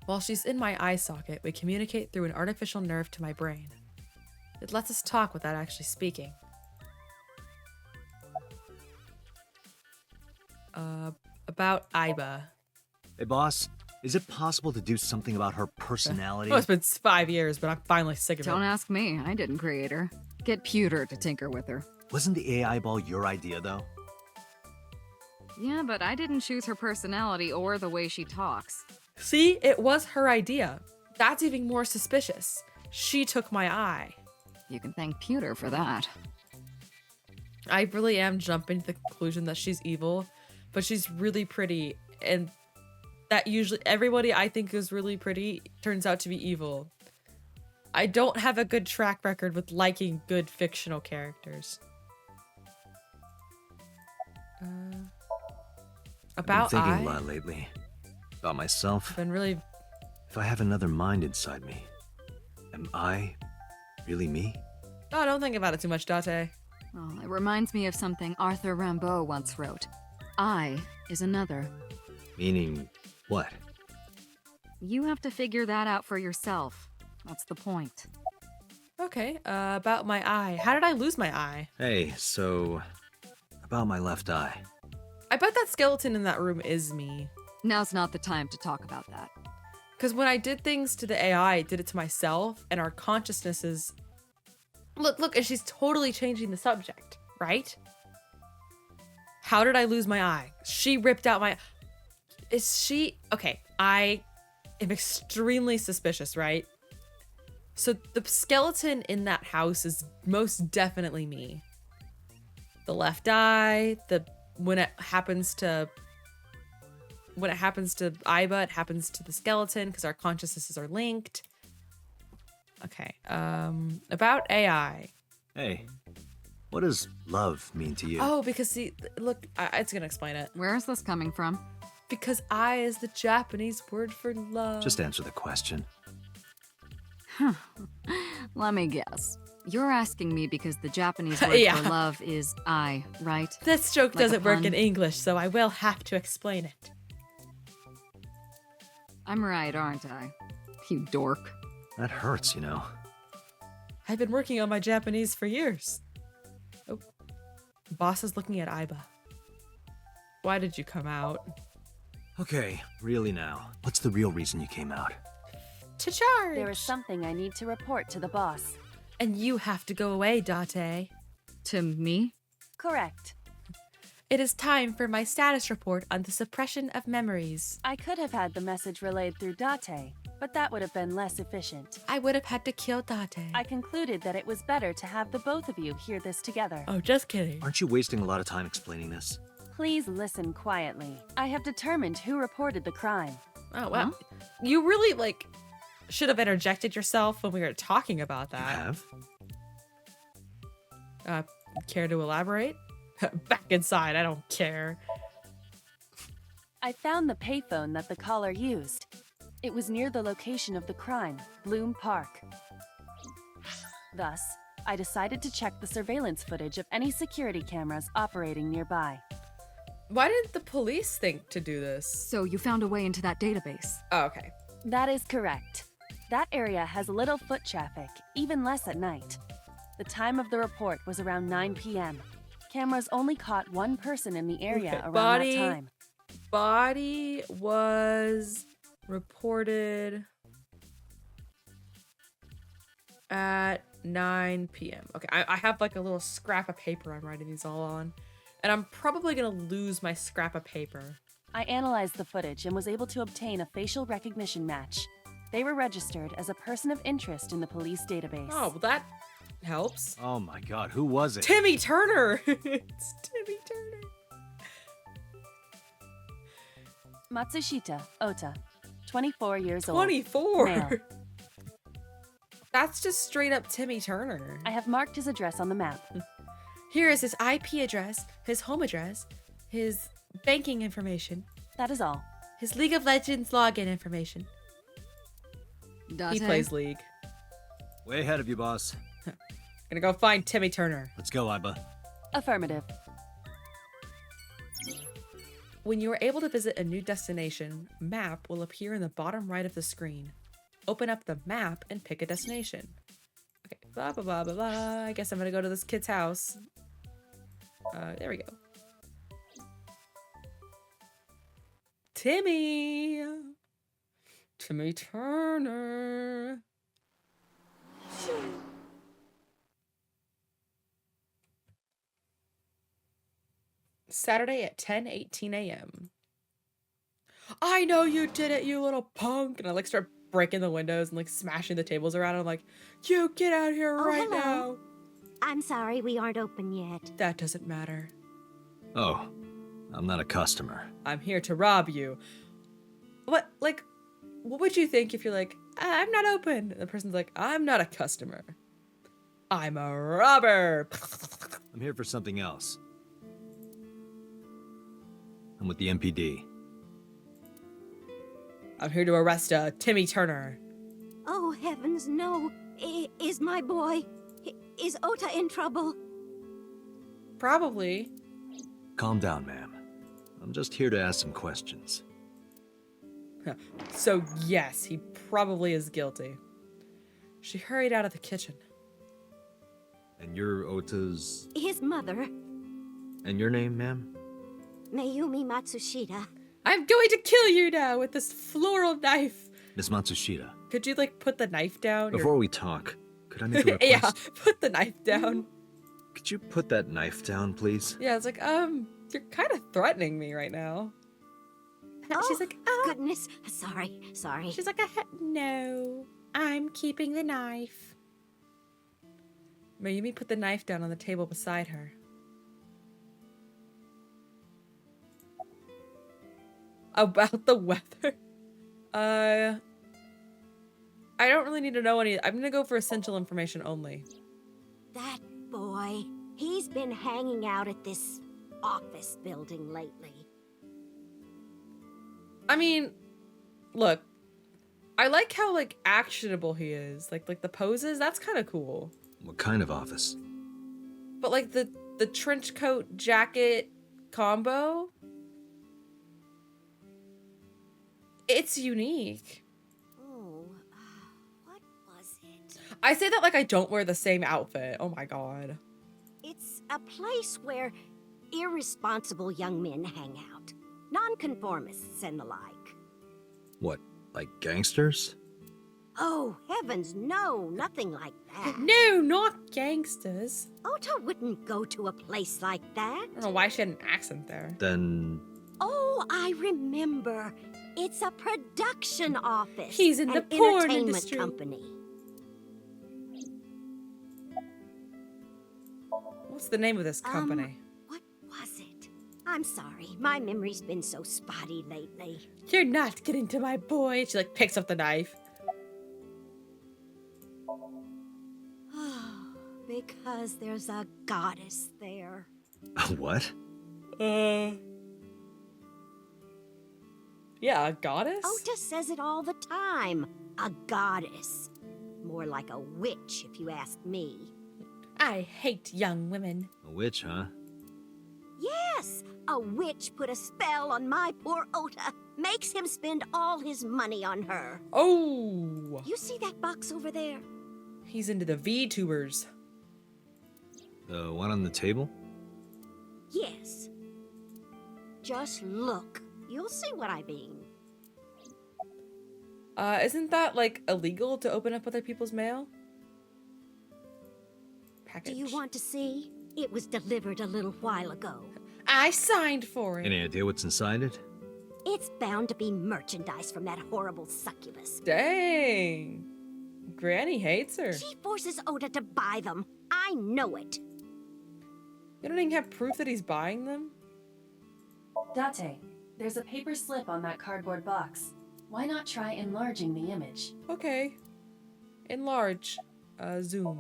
While she's in my eye socket, we communicate through an artificial nerve to my brain. It lets us talk without actually speaking. About Iba. Hey, boss, is it possible to do something about her personality? Well, it's been 5 years, but I'm finally sick of Don't it. ask me. I didn't create her. Get Pewter to tinker with her. Wasn't the AI ball your idea, though? Yeah, but I didn't choose her personality or the way she talks. See, it was her idea. That's even more suspicious. She took my eye. You can thank Pewter for that. I really am jumping to the conclusion that she's evil, but she's really pretty, and that usually everybody I think is really pretty turns out to be evil. I don't have a good track record with liking good fictional characters. About I've been thinking I? a lot lately. About myself. Been really. If I have another mind inside me, am I really me? Oh, don't think about it too much, Date. Well, it reminds me of something Arthur Rimbaud once wrote. I is another. Meaning what? You have to figure that out for yourself. That's the point. Okay, about my eye. How did I lose my eye? Hey, so about my left eye. I bet that skeleton in that room is me. Now's not the time to talk about that. Because when I did things to the AI, I did it to myself, and our consciousnesses. Look, and she's totally changing the subject, right? How did I lose my eye? She ripped out my. Is she. Okay, I am extremely suspicious, right? So the skeleton in that house is most definitely me. The left eye, when it happens to Iba, it happens to the skeleton because our consciousnesses are linked. Okay, about AI. Hey, what does love mean to you? Oh, because see, look, it's gonna explain it. Where is this coming from? Because I is the Japanese word for love. Just answer the question. Let me guess. You're asking me because the Japanese word Yeah. for love is I, right? This joke Like a doesn't work in pun? English, so I will have to explain it. I'm right, aren't I? You dork. That hurts, you know. I've been working on my Japanese for years. Oh, boss is looking at Iba. Why did you come out? Okay, really now. What's the real reason you came out? To charge. There is something I need to report to the boss. And you have to go away, Date. To me? Correct. It is time for my status report on the suppression of memories. I could have had the message relayed through Date, but that would have been less efficient. I would have had to kill Date. I concluded that it was better to have the both of you hear this together. Oh, just kidding. Aren't you wasting a lot of time explaining this? Please listen quietly. I have determined who reported the crime. Oh, wow. You really, should have interjected yourself when we were talking about You that. have? Care to elaborate? Back inside, I don't care. I found the payphone that the caller used. It was near the location of the crime, Bloom Park. Thus, I decided to check the surveillance footage of any security cameras operating nearby. Why didn't the police think to do this? So you found a way into that database. Oh, okay. That is correct. That area has little foot traffic, even less at night. The time of the report was around 9 p.m. Cameras only caught one person in the area Okay, around that time. Body was reported at 9 p.m. Okay, I have a little scrap of paper I'm writing these all on. And I'm probably gonna lose my scrap of paper. I analyzed the footage and was able to obtain a facial recognition match. They were registered as a person of interest in the police database. Oh, well that helps. Oh my god, who was it? Timmy Turner! It's Timmy Turner. Matsushita Ota, 24 years old. 24! Male. That's just straight up Timmy Turner. I have marked his address on the map. Here is his IP address, his home address, his banking information, That is all. his League of Legends login information. Date? He plays League. Way ahead of you, boss. Gonna go find Timmy Turner. Let's go, Iba. Affirmative. When you are able to visit a new destination, map will appear in the bottom right of the screen. Open up the map and pick a destination. Okay, blah, blah, blah, blah, blah. I guess I'm gonna go to this kid's house. There we go. Timmy! Timmy Turner. Saturday at 10:18 a.m. I know you did it, you little punk! And I start breaking the windows and smashing the tables around. I'm like, you get out here right hello. now! I'm sorry, we aren't open yet. That doesn't matter. Oh, I'm not a customer. I'm here to rob you. What would you think if you're like, I'm not open? And the person's like, I'm not a customer. I'm a robber. I'm here for something else. I'm with the MPD. I'm here to arrest Timmy Turner. Oh, heavens, no. Is my boy... Is Ota in trouble? Probably. Calm down, ma'am. I'm just here to ask some questions. So yes, he probably is guilty. She hurried out of the kitchen. And you're Ota's... His mother, And your name, ma'am? Mayumi Matsushita. I'm going to kill you now with this floral knife. Miss Matsushita. Could you, like, put the knife down? Before we talk, could I make a request? Yeah, put the knife down. Could you put that knife down, please? Yeah, it's like, you're kind of threatening me right now. She's like, Goodness. Sorry. She's like, no, I'm keeping the knife. Mayumi put the knife down on the table beside her. About the weather? I don't really need to know any. I'm gonna go for essential information only. That boy, he's been hanging out at this office building lately. I mean, look, I like how, like, actionable he is. Like the poses, that's kind of cool. What kind of office? But, like, the trench coat jacket combo, it's unique. Oh, what was it? I say that like I don't wear the same outfit. Oh my god. It's a place where irresponsible young men hang out. Nonconformists and the like. What, like gangsters? Oh, heavens, no, nothing like that. No, not gangsters. Ota wouldn't go to a place like that. I don't know why she had an accent there. Then... Oh, I remember. It's a production office. He's in the an porn entertainment industry. company. What's the name of this company? What was it? I'm sorry. My memory's been so spotty lately. You're not getting to my boy. She, like, picks up the knife. Because there's a goddess there. What? Yeah, a goddess? Ota says it all the time. A goddess. More like a witch, if you ask me. I hate young women. A witch, huh? Yes, a witch put a spell on my poor Ota. Makes him spend all his money on her. Oh! You see that box over there? He's into the VTubers. The one on the table? Yes. Just look. You'll see what I mean. Isn't that, like, illegal to open up other people's mail? Package. Do you want to see? It was delivered a little while ago. I signed for it. Any idea what's inside it? It's bound to be merchandise from that horrible succubus. Dang. Granny hates her. She forces Ota to buy them. I know it. You don't even have proof that he's buying them? Date, there's a paper slip on that cardboard box. Why not try enlarging the image? Okay. Enlarge. Zoom.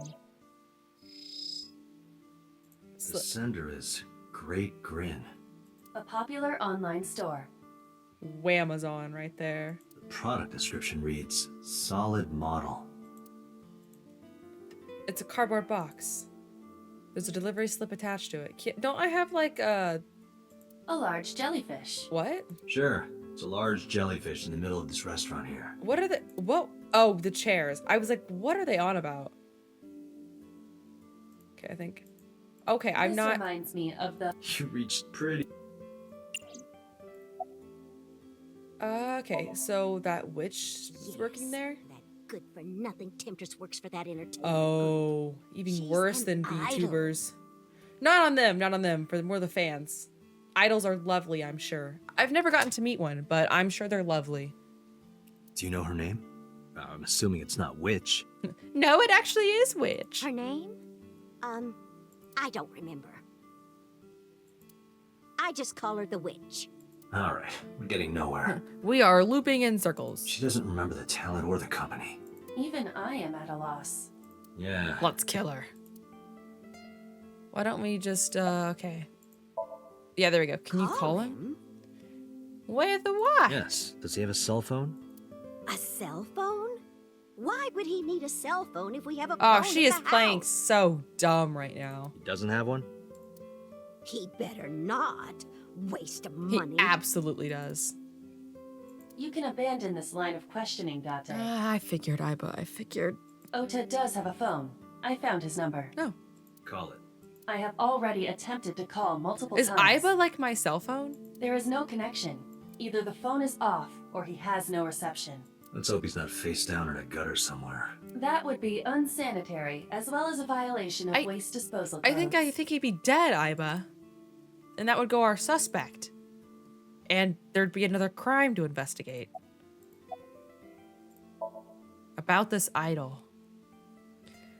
The sender is Great Grin. A popular online store. Whamazon right there. The product description reads, solid model. It's a cardboard box. There's a delivery slip attached to it. Don't I have, like, A large jellyfish. what? Sure, it's a large jellyfish in the middle of this restaurant here. What are the, what? Oh, the chairs. I was like, what are they on about? Okay, I think. Okay, I'm This not. reminds me of the You reached pretty... Okay, so that witch is working there? That good-for-nothing temptress works for that entertainment group. Oh, even She's worse an than idol. VTubers. Not on them, not on them. For more the fans. Idols are lovely, I'm sure. I've never gotten to meet one, but I'm sure they're lovely. Do you know her name? I'm assuming it's not Witch. No, it actually is witch. Her name? I don't remember. I just call her the witch. All right, we're getting nowhere. We are looping in circles. She doesn't remember the talent or the company. even I am at a loss. Yeah. Let's kill her. Why don't we just, okay. Yeah, there we go. Can you call him? With what? Yes. Does he have a cell phone? A cell phone? Why would he need a cell phone if we have a Oh, phone she at is the playing house? so dumb right now. He doesn't have one? He better not. Waste of He money. absolutely does. You can abandon this line of questioning, Date. I figured, Iba. I figured. Ota does have a phone. I found his number. No. Call it. I have already attempted to call multiple Is times. Iba like my cell phone? There is no connection. Either the phone is off, or he has no reception. Let's hope he's not face down in a gutter somewhere. That would be unsanitary, as well as a violation of waste disposal codes. I think he'd be dead, Iba. And that would go our suspect. And there'd be another crime to investigate. About this idol.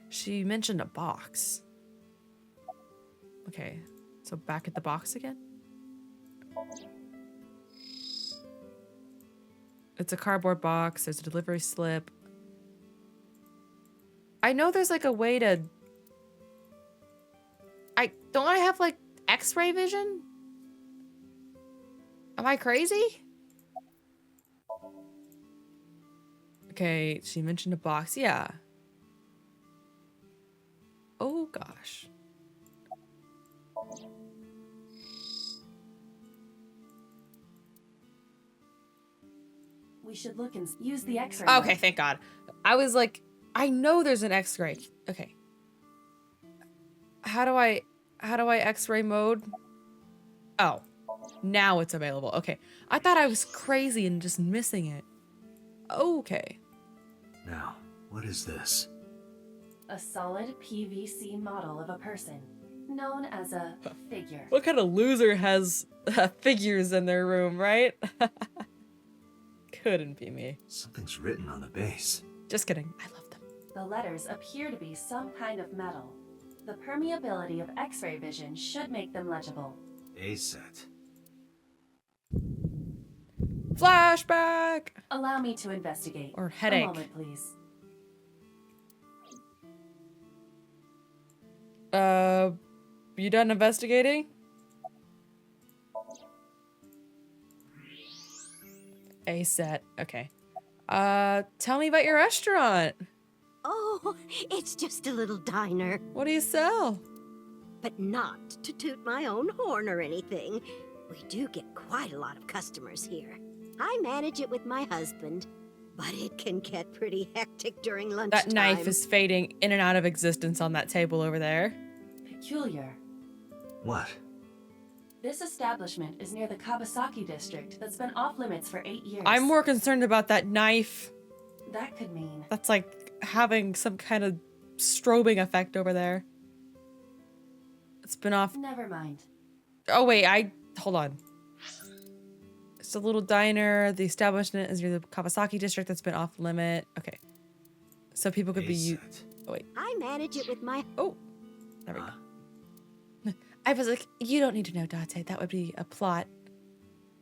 She mentioned a box. Okay, so back at the box again? It's a cardboard box, there's a delivery slip. I know there's like a way to... Don't I have like X-ray vision? Am I crazy? Okay, she mentioned a box, yeah. Oh gosh. We should look and use the X-ray. Okay, thank God. I was like, I know there's an X-ray. Okay. How do I X-ray mode? Oh, now it's available. Okay. I thought I was crazy and just missing it. Okay. Now, what is this? A solid PVC model of a person, known as a figure. What kind of loser has figures in their room, right? Couldn't be me. Something's written on the base. Just kidding. I love them. The letters appear to be some kind of metal. The permeability of X-ray vision should make them legible. A set. Flashback! Allow me to investigate. Or headache. A moment, please. You done investigating? A set. Okay. Tell me about your restaurant. Oh, it's just a little diner. What do you sell? But not to toot my own horn or anything. We do get quite a lot of customers here. I manage it with my husband, but it can get pretty hectic during lunchtime. That knife is fading in and out of existence on that table over there. Peculiar. What? This establishment is near the Kawasaki district that's been off limits for 8 years. I'm more concerned about that knife. That could mean... That's like having some kind of strobing effect over there. It's been off. Never mind. Oh, wait, hold on. It's a little diner. The establishment is near the Kawasaki district that's been off limit. Okay. So people could be... Oh, wait. I manage it with my... Oh. There we go. I was like, you don't need to know, Date. That would be a plot.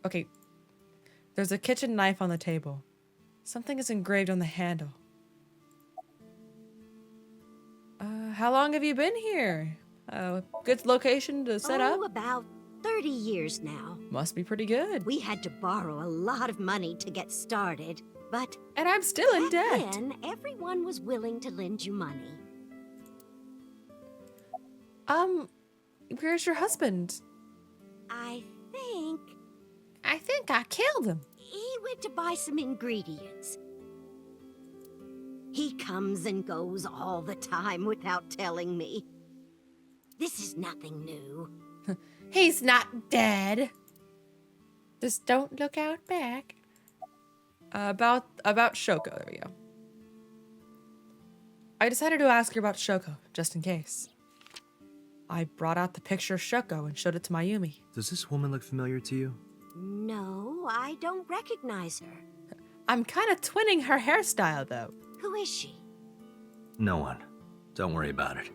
Okay. There's a kitchen knife on the table. Something is engraved on the handle. How long have you been here? Good location to set up? about 30 years now. Must be pretty good. We had to borrow a lot of money to get started, but... And I'm still in back debt. then, everyone was willing to lend you money. Where's your husband? I think I killed him. he went to buy some ingredients. He comes and goes all the time without telling me. This is nothing new. He's not dead. Just don't look out back. About Shoko. There we go. I decided to ask her about Shoko, just in case. I brought out the picture of Shoko and showed it to Mayumi. Does this woman look familiar to you? No, I don't recognize her. I'm kind of twinning her hairstyle, though. Who is she? No one. Don't worry about it.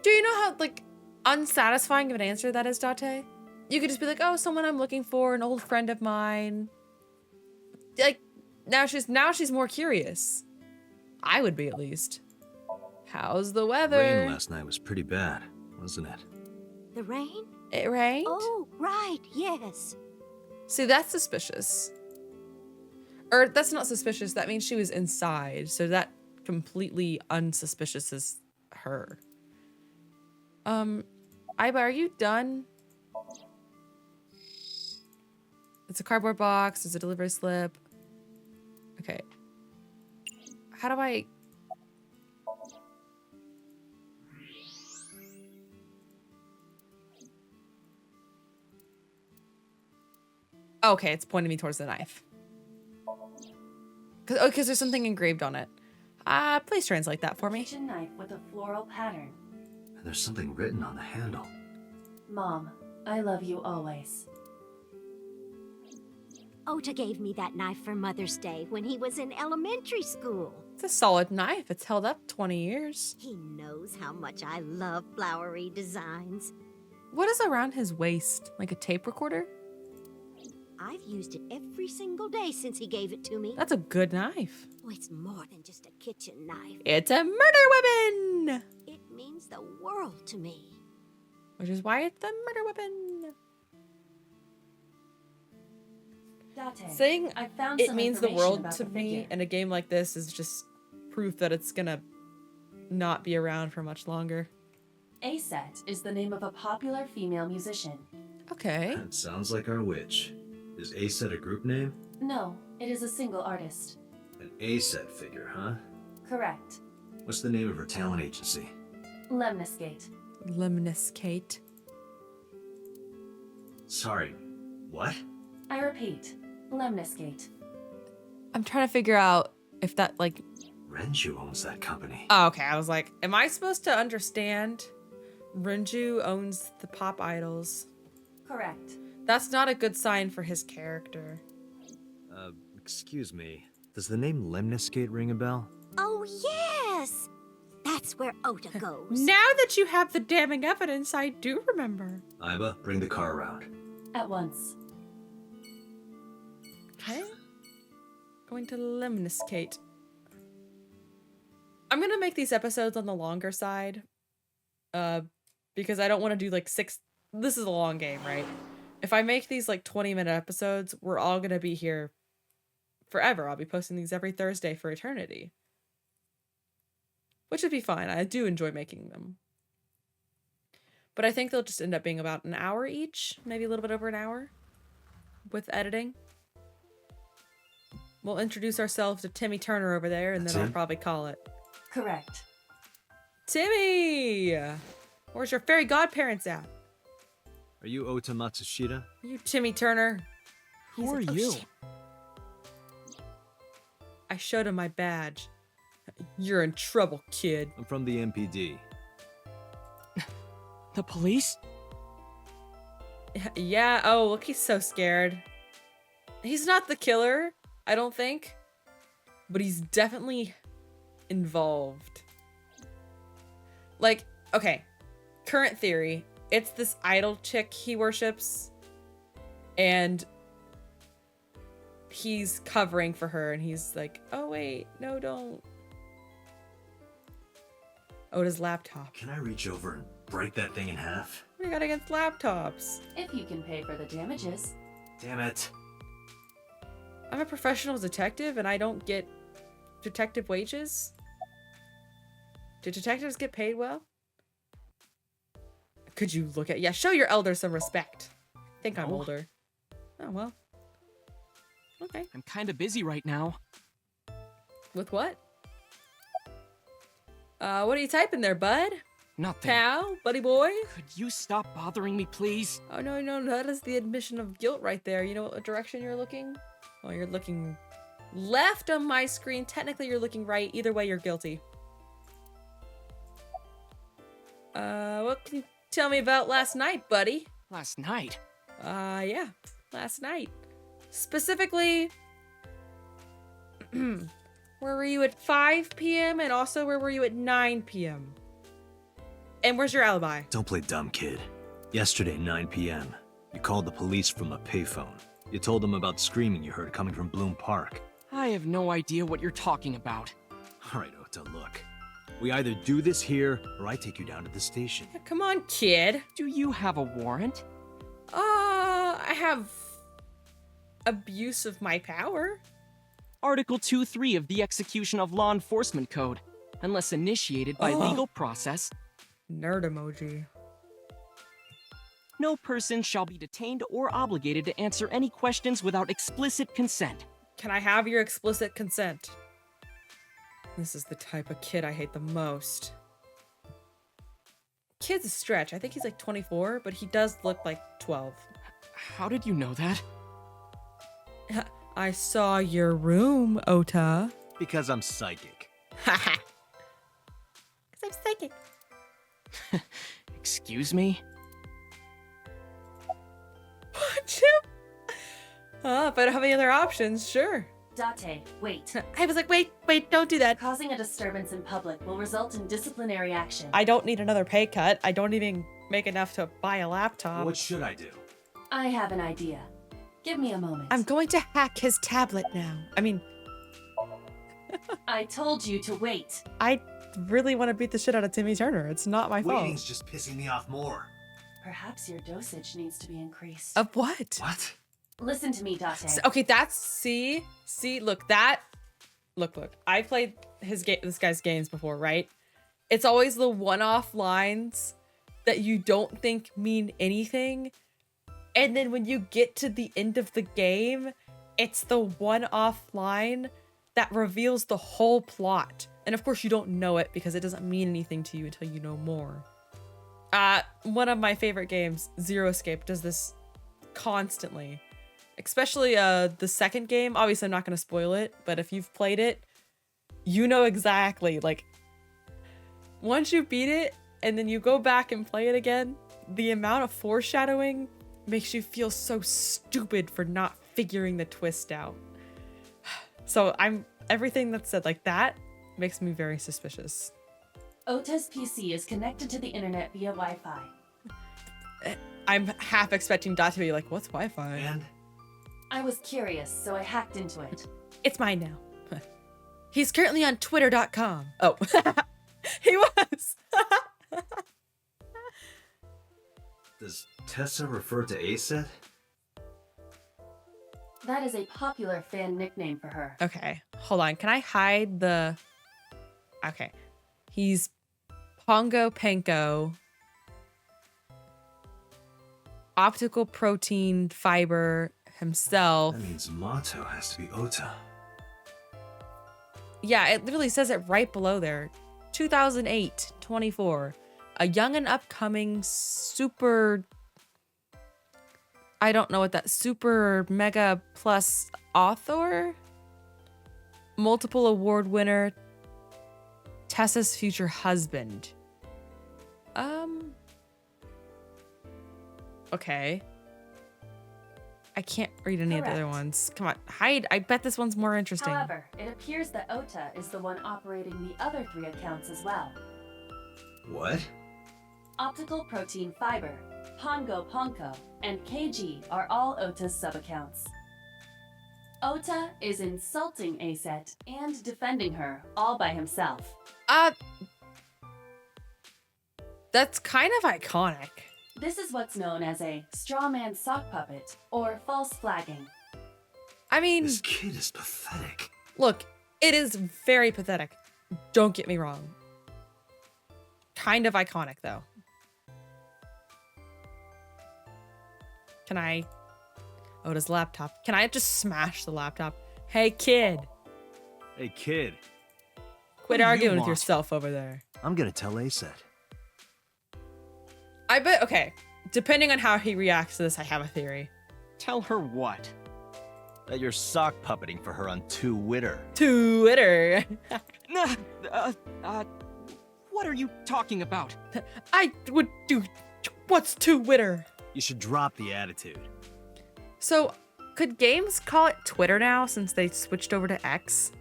Do you know how, like, unsatisfying of an answer that is, Date? You could just be like, oh, someone I'm looking for, an old friend of mine. Like, now she's more curious. I would be, at least. How's the weather? Rain last night was pretty bad, wasn't it? The rain? It rained? Oh, right, yes. See, that's suspicious. Or that's not suspicious. That means she was inside. So that completely unsuspicious is her. Iba, are you done? It's a cardboard box. It's a delivery slip. Okay. How do I... Okay, it's pointing me towards the knife. Because there's something engraved on it. Please translate that for me. Kitchen knife with a floral pattern. And there's something written on the handle. Mom, I love you always. Ota gave me that knife for Mother's Day when he was in elementary school. It's a solid knife. It's held up 20 years. He knows how much I love flowery designs. What is around his waist? Like a tape recorder? I've used it every single day since he gave it to me. That's a good knife. Oh, it's more than just a kitchen knife. It's a murder weapon! It means the world to me. Which is why it's a murder weapon. Date, Saying I found it some means the information world about to the me figure. in a game like this is just proof that it's gonna not be around for much longer. A-Set is the name of a popular female musician. Okay. That sounds like our witch. Is A-Set a group name? No, it is a single artist. An A-Set figure, huh? Correct. What's the name of her talent agency? Lemniscate. Lemniscate. Sorry, what? I repeat, Lemniscate. I'm trying to figure out if that, like... Renju owns that company. Oh, okay, I was like, am I supposed to understand Renju owns the pop idols? Correct. That's not a good sign for his character. Excuse me. Does the name Lemniscate ring a bell? Oh, yes! That's where Ota goes. Now that you have the damning evidence, I do remember. Iba, bring the car around. At once. Okay. Going to Lemniscate. I'm gonna make these episodes on the longer side. Because I don't want to do like 6... This is a long game, right? If I make these like 20-minute episodes, we're all gonna be here forever. I'll be posting these every Thursday for eternity. Which would be fine. I do enjoy making them. But I think they'll just end up being about an hour each. Maybe a little bit over an hour. With editing. We'll introduce ourselves to Timmy Turner over there, and then I'll probably call it. Correct. Timmy! Where's your fairy godparents at? Are you Ota Matsushita? You Timmy Turner. Who are you? Shit. I showed him my badge. You're in trouble, kid. I'm from the MPD. The police? Yeah, oh, look, he's so scared. He's not the killer, I don't think. But he's definitely involved. Like, okay, current theory. It's this idol chick he worships. And he's covering for her, and he's like, oh, wait, no, don't. Ota's laptop. Can I reach over and break that thing in half? What do you got against laptops? If you can pay for the damages. Damn it. I'm a professional detective, and I don't get detective wages? Do detectives get paid well? Could you look at... Yeah, show your elder some respect. I think I'm older. Oh, well. Okay. I'm kind of busy right now. With what? What are you typing there, bud? Nothing. Pal? Buddy boy? Could you stop bothering me, please? Oh, no, no, that is the admission of guilt right there. You know what direction you're looking? Oh, you're looking left on my screen. Technically, you're looking right. Either way, you're guilty. What can you tell me about last night, buddy? Last night? Yeah. Last night. Specifically, where were you at 5 p.m. and also where were you at 9 p.m.? And where's your alibi? Don't play dumb, kid. Yesterday, 9 p.m., you called the police from a payphone. You told them about screaming you heard coming from Bloom Park. I have no idea what you're talking about. All right, Ota, look. We either do this here, or I take you down to the station. Yeah, come on, kid. Do you have a warrant? I have abuse of my power? Article 2.3 of the Execution of Law Enforcement Code. Unless initiated by legal process, Nerd emoji. no person shall be detained or obligated to answer any questions without explicit consent. Can I have your explicit consent? This is the type of kid I hate the most. Kid's a stretch. I think he's like 24, but he does look like 12. How did you know that? I saw your room, Ota. Because I'm psychic. Haha. Because I'm psychic. Excuse me? Punch him? If I don't have any other options, sure. Date, wait. I was like, wait, don't do that. Causing a disturbance in public will result in disciplinary action. I don't need another pay cut. I don't even make enough to buy a laptop. What should I do? I have an idea. Give me a moment. I'm going to hack his tablet now. I mean, I told you to wait. I really want to beat the shit out of Timmy Turner. It's not my fault. Waiting's just pissing me off more. Perhaps your dosage needs to be increased. Of what? What? Listen to me, Date. Okay, that's see, look, I played this guy's games before, right? It's always the one-off lines that you don't think mean anything, and then when you get to the end of the game, it's the one-off line that reveals the whole plot. And of course, you don't know it because it doesn't mean anything to you until you know more. One of my favorite games, Zero Escape, does this constantly. Especially the second game. Obviously, I'm not going to spoil it, but if you've played it, you know exactly. Like, once you beat it and then you go back and play it again, the amount of foreshadowing makes you feel so stupid for not figuring the twist out. So everything that's said like that makes me very suspicious. Ota's PC is connected to the internet via Wi-Fi. I'm half expecting Dot to be like, what's Wi-Fi? And? I was curious, so I hacked into it. It's mine now. He's currently on Twitter.com. Oh, he was. Does Tessa refer to ASET? That is a popular fan nickname for her. Okay, hold on. Can I hide the... Okay. He's Pongo Panko. Optical protein fiber himself. That means motto has to be Ota. Yeah, it literally says it right below there. 2008, 24. A young and upcoming super... I don't know what that... Super mega plus author? Multiple award winner. Tessa's future husband. Okay. I can't read any of the other Correct. ones. Come on, hide. I bet this one's more interesting. However, it appears that Ota is the one operating the other 3 accounts as well. What? Optical Protein Fiber, Pongo Ponko, and KG are all Ota's sub-accounts. Ota is insulting ASET and defending her all by himself. That's kind of iconic. This is what's known as a straw man sock puppet or false flagging. I mean, This kid is pathetic. look, it is very pathetic. Don't get me wrong. Kind of iconic, though. Can I... Ota's laptop. Can I just smash the laptop? Hey, kid. Hey, kid. Quit do you arguing with want? yourself over there. I'm gonna tell ASET. I bet... Okay. Depending on how he reacts to this, I have a theory. Tell her what? That you're sock puppeting for her on Twitter. Twitter. What are you talking about? I would do... What's Twitter? You should drop the attitude. So, could games call it Twitter now since they switched over to X?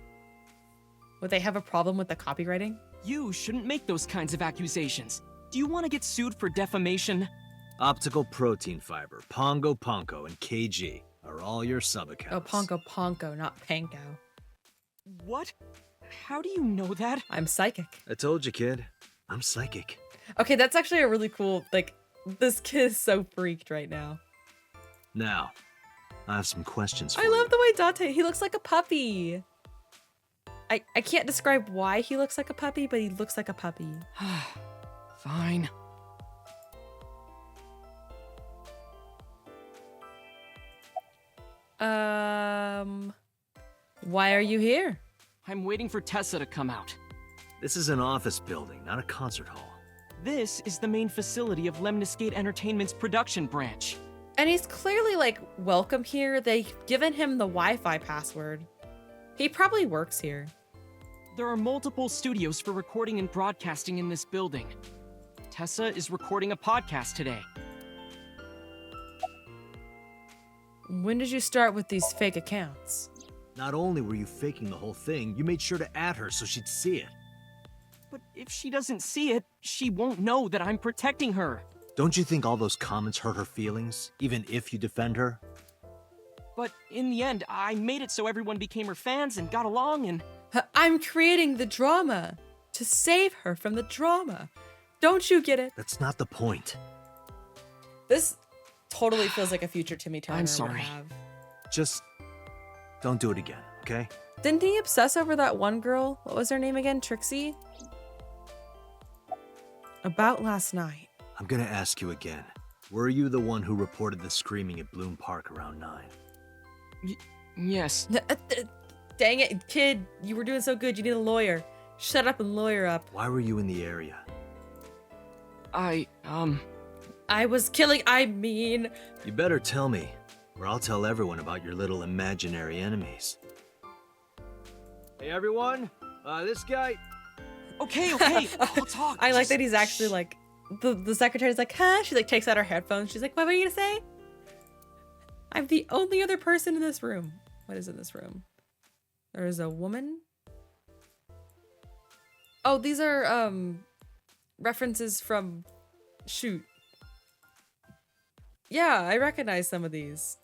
Would they have a problem with the copywriting? You shouldn't make those kinds of accusations. Do you want to get sued for defamation? Optical protein fiber, Pongo Ponko, and KG are all your sub-accounts. Oh, Ponko, not Panko. What? How do you know that? I'm psychic. I told you, kid. I'm psychic. Okay, that's actually a really cool, like, this kid is so freaked right now. Now, I have some questions for I you. love the way Date, he looks like a puppy. I can't describe why he looks like a puppy, but he looks like a puppy. Fine. Why are you here? I'm waiting for Tessa to come out. This is an office building, not a concert hall. This is the main facility of Lemniscate Entertainment's production branch. And he's clearly like welcome here. They've given him the Wi-Fi password. He probably works here. There are multiple studios for recording and broadcasting in this building. Tessa is recording a podcast today. When did you start with these fake accounts? Not only were you faking the whole thing, you made sure to add her so she'd see it. But if she doesn't see it, she won't know that I'm protecting her. Don't you think all those comments hurt her feelings, even if you defend her? But in the end, I made it so everyone became her fans and got along and... I'm creating the drama to save her from the drama. Don't you get it? That's not the point. This totally feels like a future Timmy Turner I'm would sorry. have. Just don't do it again, okay? Didn't he obsess over that one girl? What was her name again? Trixie? About last night. I'm gonna ask you again. Were you the one who reported the screaming at Bloom Park around 9? Yes. Dang it, kid. You were doing so good. You need a lawyer. Shut up and lawyer up. Why were you in the area? I was killing, You better tell me, or I'll tell everyone about your little imaginary enemies. Hey everyone, this guy... Okay, I'll talk. I like that he's actually like, the secretary's like, huh? She like takes out her headphones. She's like, what were you gonna say? I'm the only other person in this room. What is in this room? There is a woman. Oh, these are references from Shoot. Yeah, I recognize some of these.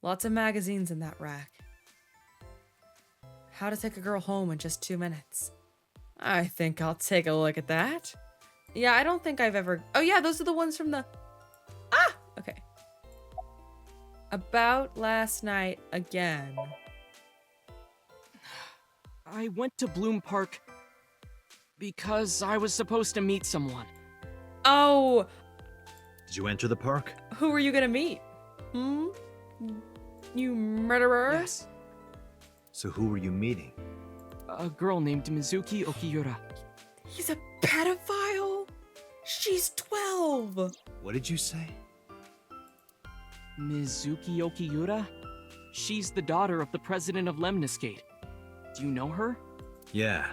Lots of magazines in that rack. How to take a girl home in just 2 minutes. I think I'll take a look at that. Yeah, I don't think I've ever... Oh yeah, those are the ones from the... Ah! Okay. About last night again. I went to Bloom Park because I was supposed to meet someone. Oh! Did you enter the park? Who were you gonna meet? You murderer? Yes. So who were you meeting? A girl named Mizuki Okiura. He's a pedophile? She's 12! What did you say? Mizuki Okiura? She's the daughter of the president of Lemniscate. Do you know her? Yeah,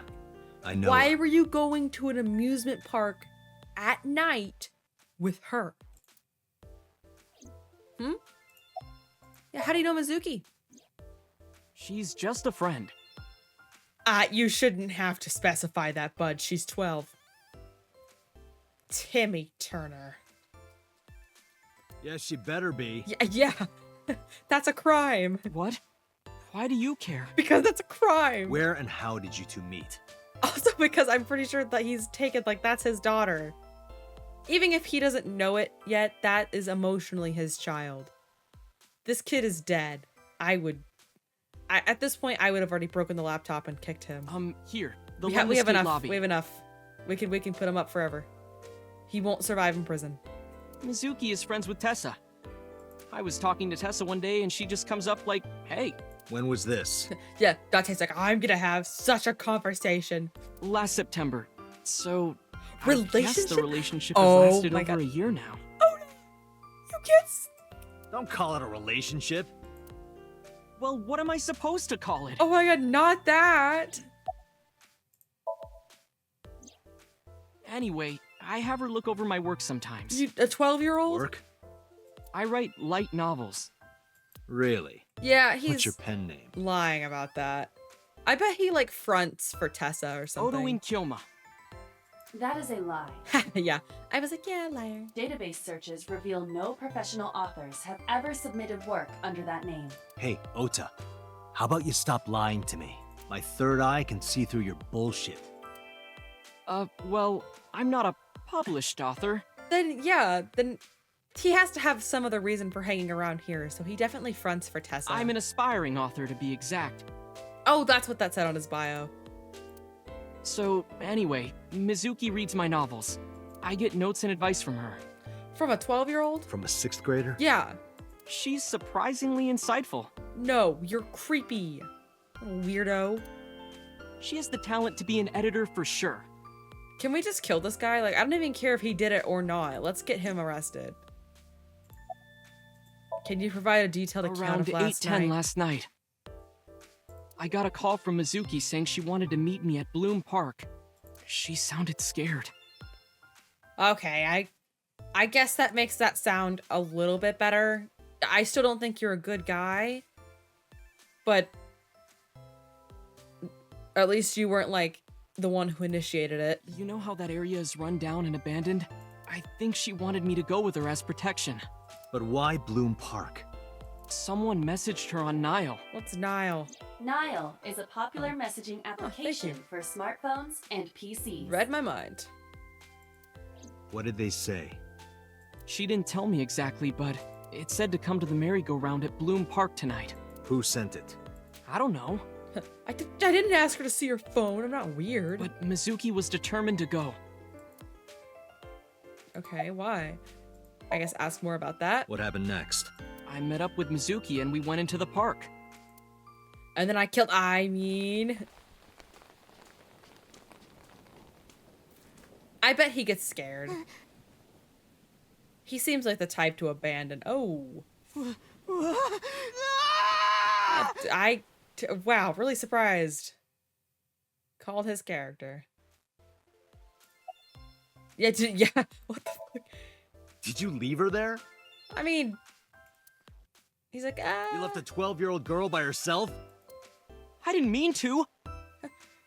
I know. Why were you going to an amusement park at night with her? Yeah, how do you know Mizuki? She's just a friend. You shouldn't have to specify that, bud. She's 12. Timmy Turner. Yeah, she better be. Yeah. That's a crime. What? Why do you care? Because that's a crime. Where and how did you two meet? Also because I'm pretty sure that he's taken, like, that's his daughter. Even if he doesn't know it yet, that is emotionally his child. This kid is dead. At this point, I would have already broken the laptop and kicked him. Here. We have enough. Lobby. We have enough. We can put him up forever. He won't survive in prison. Mizuki is friends with Tessa. I was talking to Tessa one day and she just comes up like, hey. When was this? Yeah, Dante's like, I'm gonna have such a conversation. Last September. So, relationship? I guess the relationship has lasted over a year now. Oh no! You kids! Don't call it a relationship. Well, what am I supposed to call it? Oh my god, not that! Anyway, I have her look over my work sometimes. You, a 12-year-old? Work? I write light novels. Really? Yeah, he's What's your pen name? lying about that. I bet he, like, fronts for Tessa or something. Odoin Kyoma. That is a lie. Yeah. I was like, yeah, liar. Database searches reveal no professional authors have ever submitted work under that name. Hey, Ota. How about you stop lying to me? My third eye can see through your bullshit. Well, I'm not a published author. Then, yeah, then he has to have some other reason for hanging around here, so he definitely fronts for Tessa. I'm an aspiring author, to be exact. Oh, that's what that said on his bio. So, anyway, Mizuki reads my novels. I get notes and advice from her. From a 12-year-old? From a 6th grader? Yeah. She's surprisingly insightful. No, you're creepy. Weirdo. She has the talent to be an editor for sure. Can we just kill this guy? Like, I don't even care if he did it or not. Let's get him arrested. Can you provide a detailed account of last night? Around 8:10 last night. I got a call from Mizuki saying she wanted to meet me at Bloom Park. She sounded scared. Okay, I guess that makes that sound a little bit better. I still don't think you're a good guy, but at least you weren't like the one who initiated it. You know how that area is run down and abandoned? I think she wanted me to go with her as protection. But why Bloom Park? Someone messaged her on Nile. What's Nile? Nile is a popular messaging application for smartphones and PCs. Read my mind. What did they say? She didn't tell me exactly, but it said to come to the merry-go-round at Bloom Park tonight. Who sent it? I don't know. I didn't ask her to see your phone. I'm not weird. But Mizuki was determined to go. Okay, why? I guess ask more about that. What happened next? I met up with Mizuki and we went into the park. And then I killed... I bet he gets scared. He seems like the type to abandon. Oh. Wow, really surprised. Called his character. Yeah, yeah. What the fuck? Did you leave her there? I mean, he's like, You left a 12-year-old girl by herself? I didn't mean to.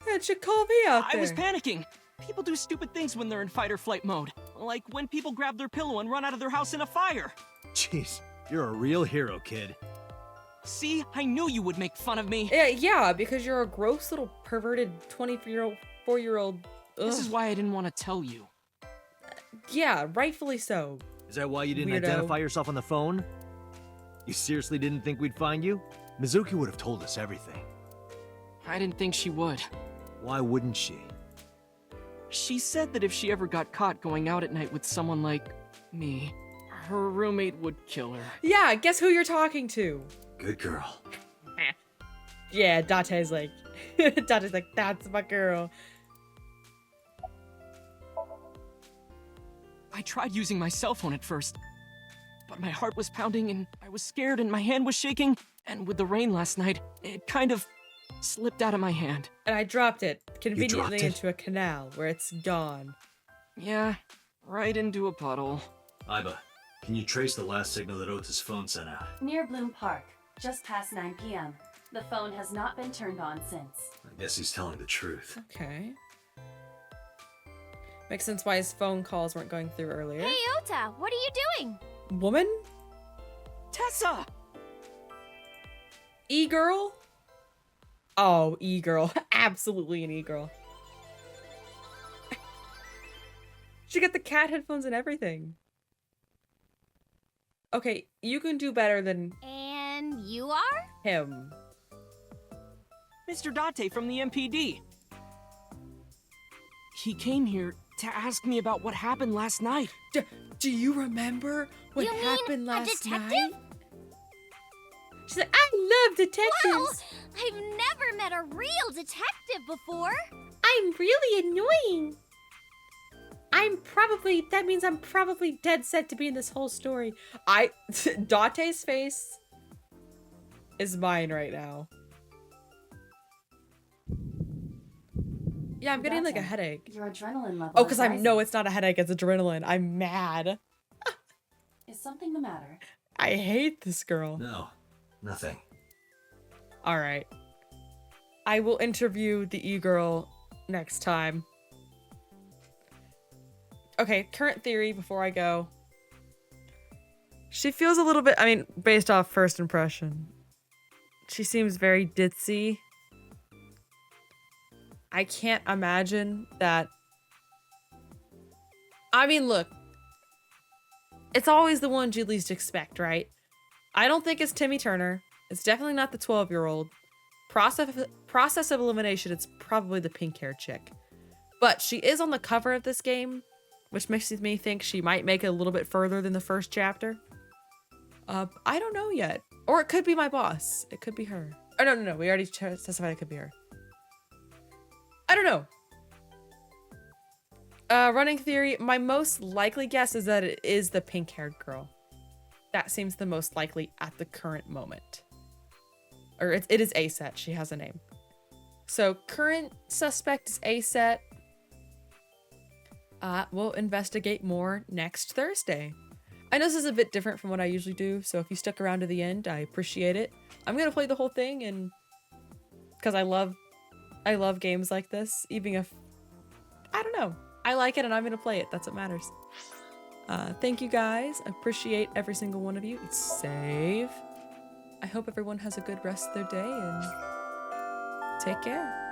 It should call me out there. I was panicking. People do stupid things when they're in fight or flight mode. Like when people grab their pillow and run out of their house in a fire. Jeez, you're a real hero, kid. See, I knew you would make fun of me. Yeah, because you're a gross little perverted 24-year-old. This is why I didn't want to tell you. Yeah, rightfully so. Is that why you didn't Weirdo. identify yourself on the phone? You seriously didn't think we'd find you? Mizuki would have told us everything. I didn't think she would. Why wouldn't she? She said that if she ever got caught going out at night with someone like me, her roommate would kill her. Yeah, guess who you're talking to? Good girl. Yeah, Date's like, that's my girl. I tried using my cell phone at first, but my heart was pounding and I was scared and my hand was shaking, and with the rain last night, it kind of slipped out of my hand. And I dropped it conveniently dropped it? into a canal where it's gone. Yeah, right into a puddle. Iba, can you trace the last signal that Ota's phone sent out? Near Bloom Park, just past 9 p.m. The phone has not been turned on since. I guess he's telling the truth. Okay. Makes sense why his phone calls weren't going through earlier. Hey, Ota, what are you doing? Woman? Tessa! E-girl? Oh, e-girl. Absolutely an e-girl. She got the cat headphones and everything. Okay, you can do better than And you are? him. Mr. Date from the MPD. He came here to ask me about what happened last night. Do you remember what You mean happened a last detective? night? She's like, I love detectives. Wow, I've never met a real detective before. I'm really annoying. That means I'm probably dead set to be in this whole story. Date's face is mine right now. Yeah, I'm getting like a headache. Your adrenaline level. Oh, because is no, rising. it's not a headache, it's adrenaline. I'm mad. Is something the matter? I hate this girl. No, nothing. All right. I will interview the e-girl next time. Okay, current theory before I go. She feels a little bit, I mean, based off first impression, she seems very ditzy. I can't imagine that. I mean, look. it's always the ones you least expect, right? I don't think it's Timmy Turner. It's definitely not the 12-year-old. Process of elimination, it's probably the pink-haired chick. But she is on the cover of this game, which makes me think she might make it a little bit further than the first chapter. I don't know yet. Or it could be my boss. It could be her. Oh, no. We already specified it could be her. I don't know. Running theory, my most likely guess is that it is the pink-haired girl. That seems the most likely at the current moment. Or it is A-Set. She has a name. So current suspect is A-Set. We'll investigate more next Thursday. I know this is a bit different from what I usually do, so if you stuck around to the end, I appreciate it. I'm gonna play the whole thing, and because I love games like this, even if I don't know, I like it and I'm gonna play it. That's what matters. Thank you guys. I appreciate every single one of you. Save. I hope everyone has a good rest of their day and take care.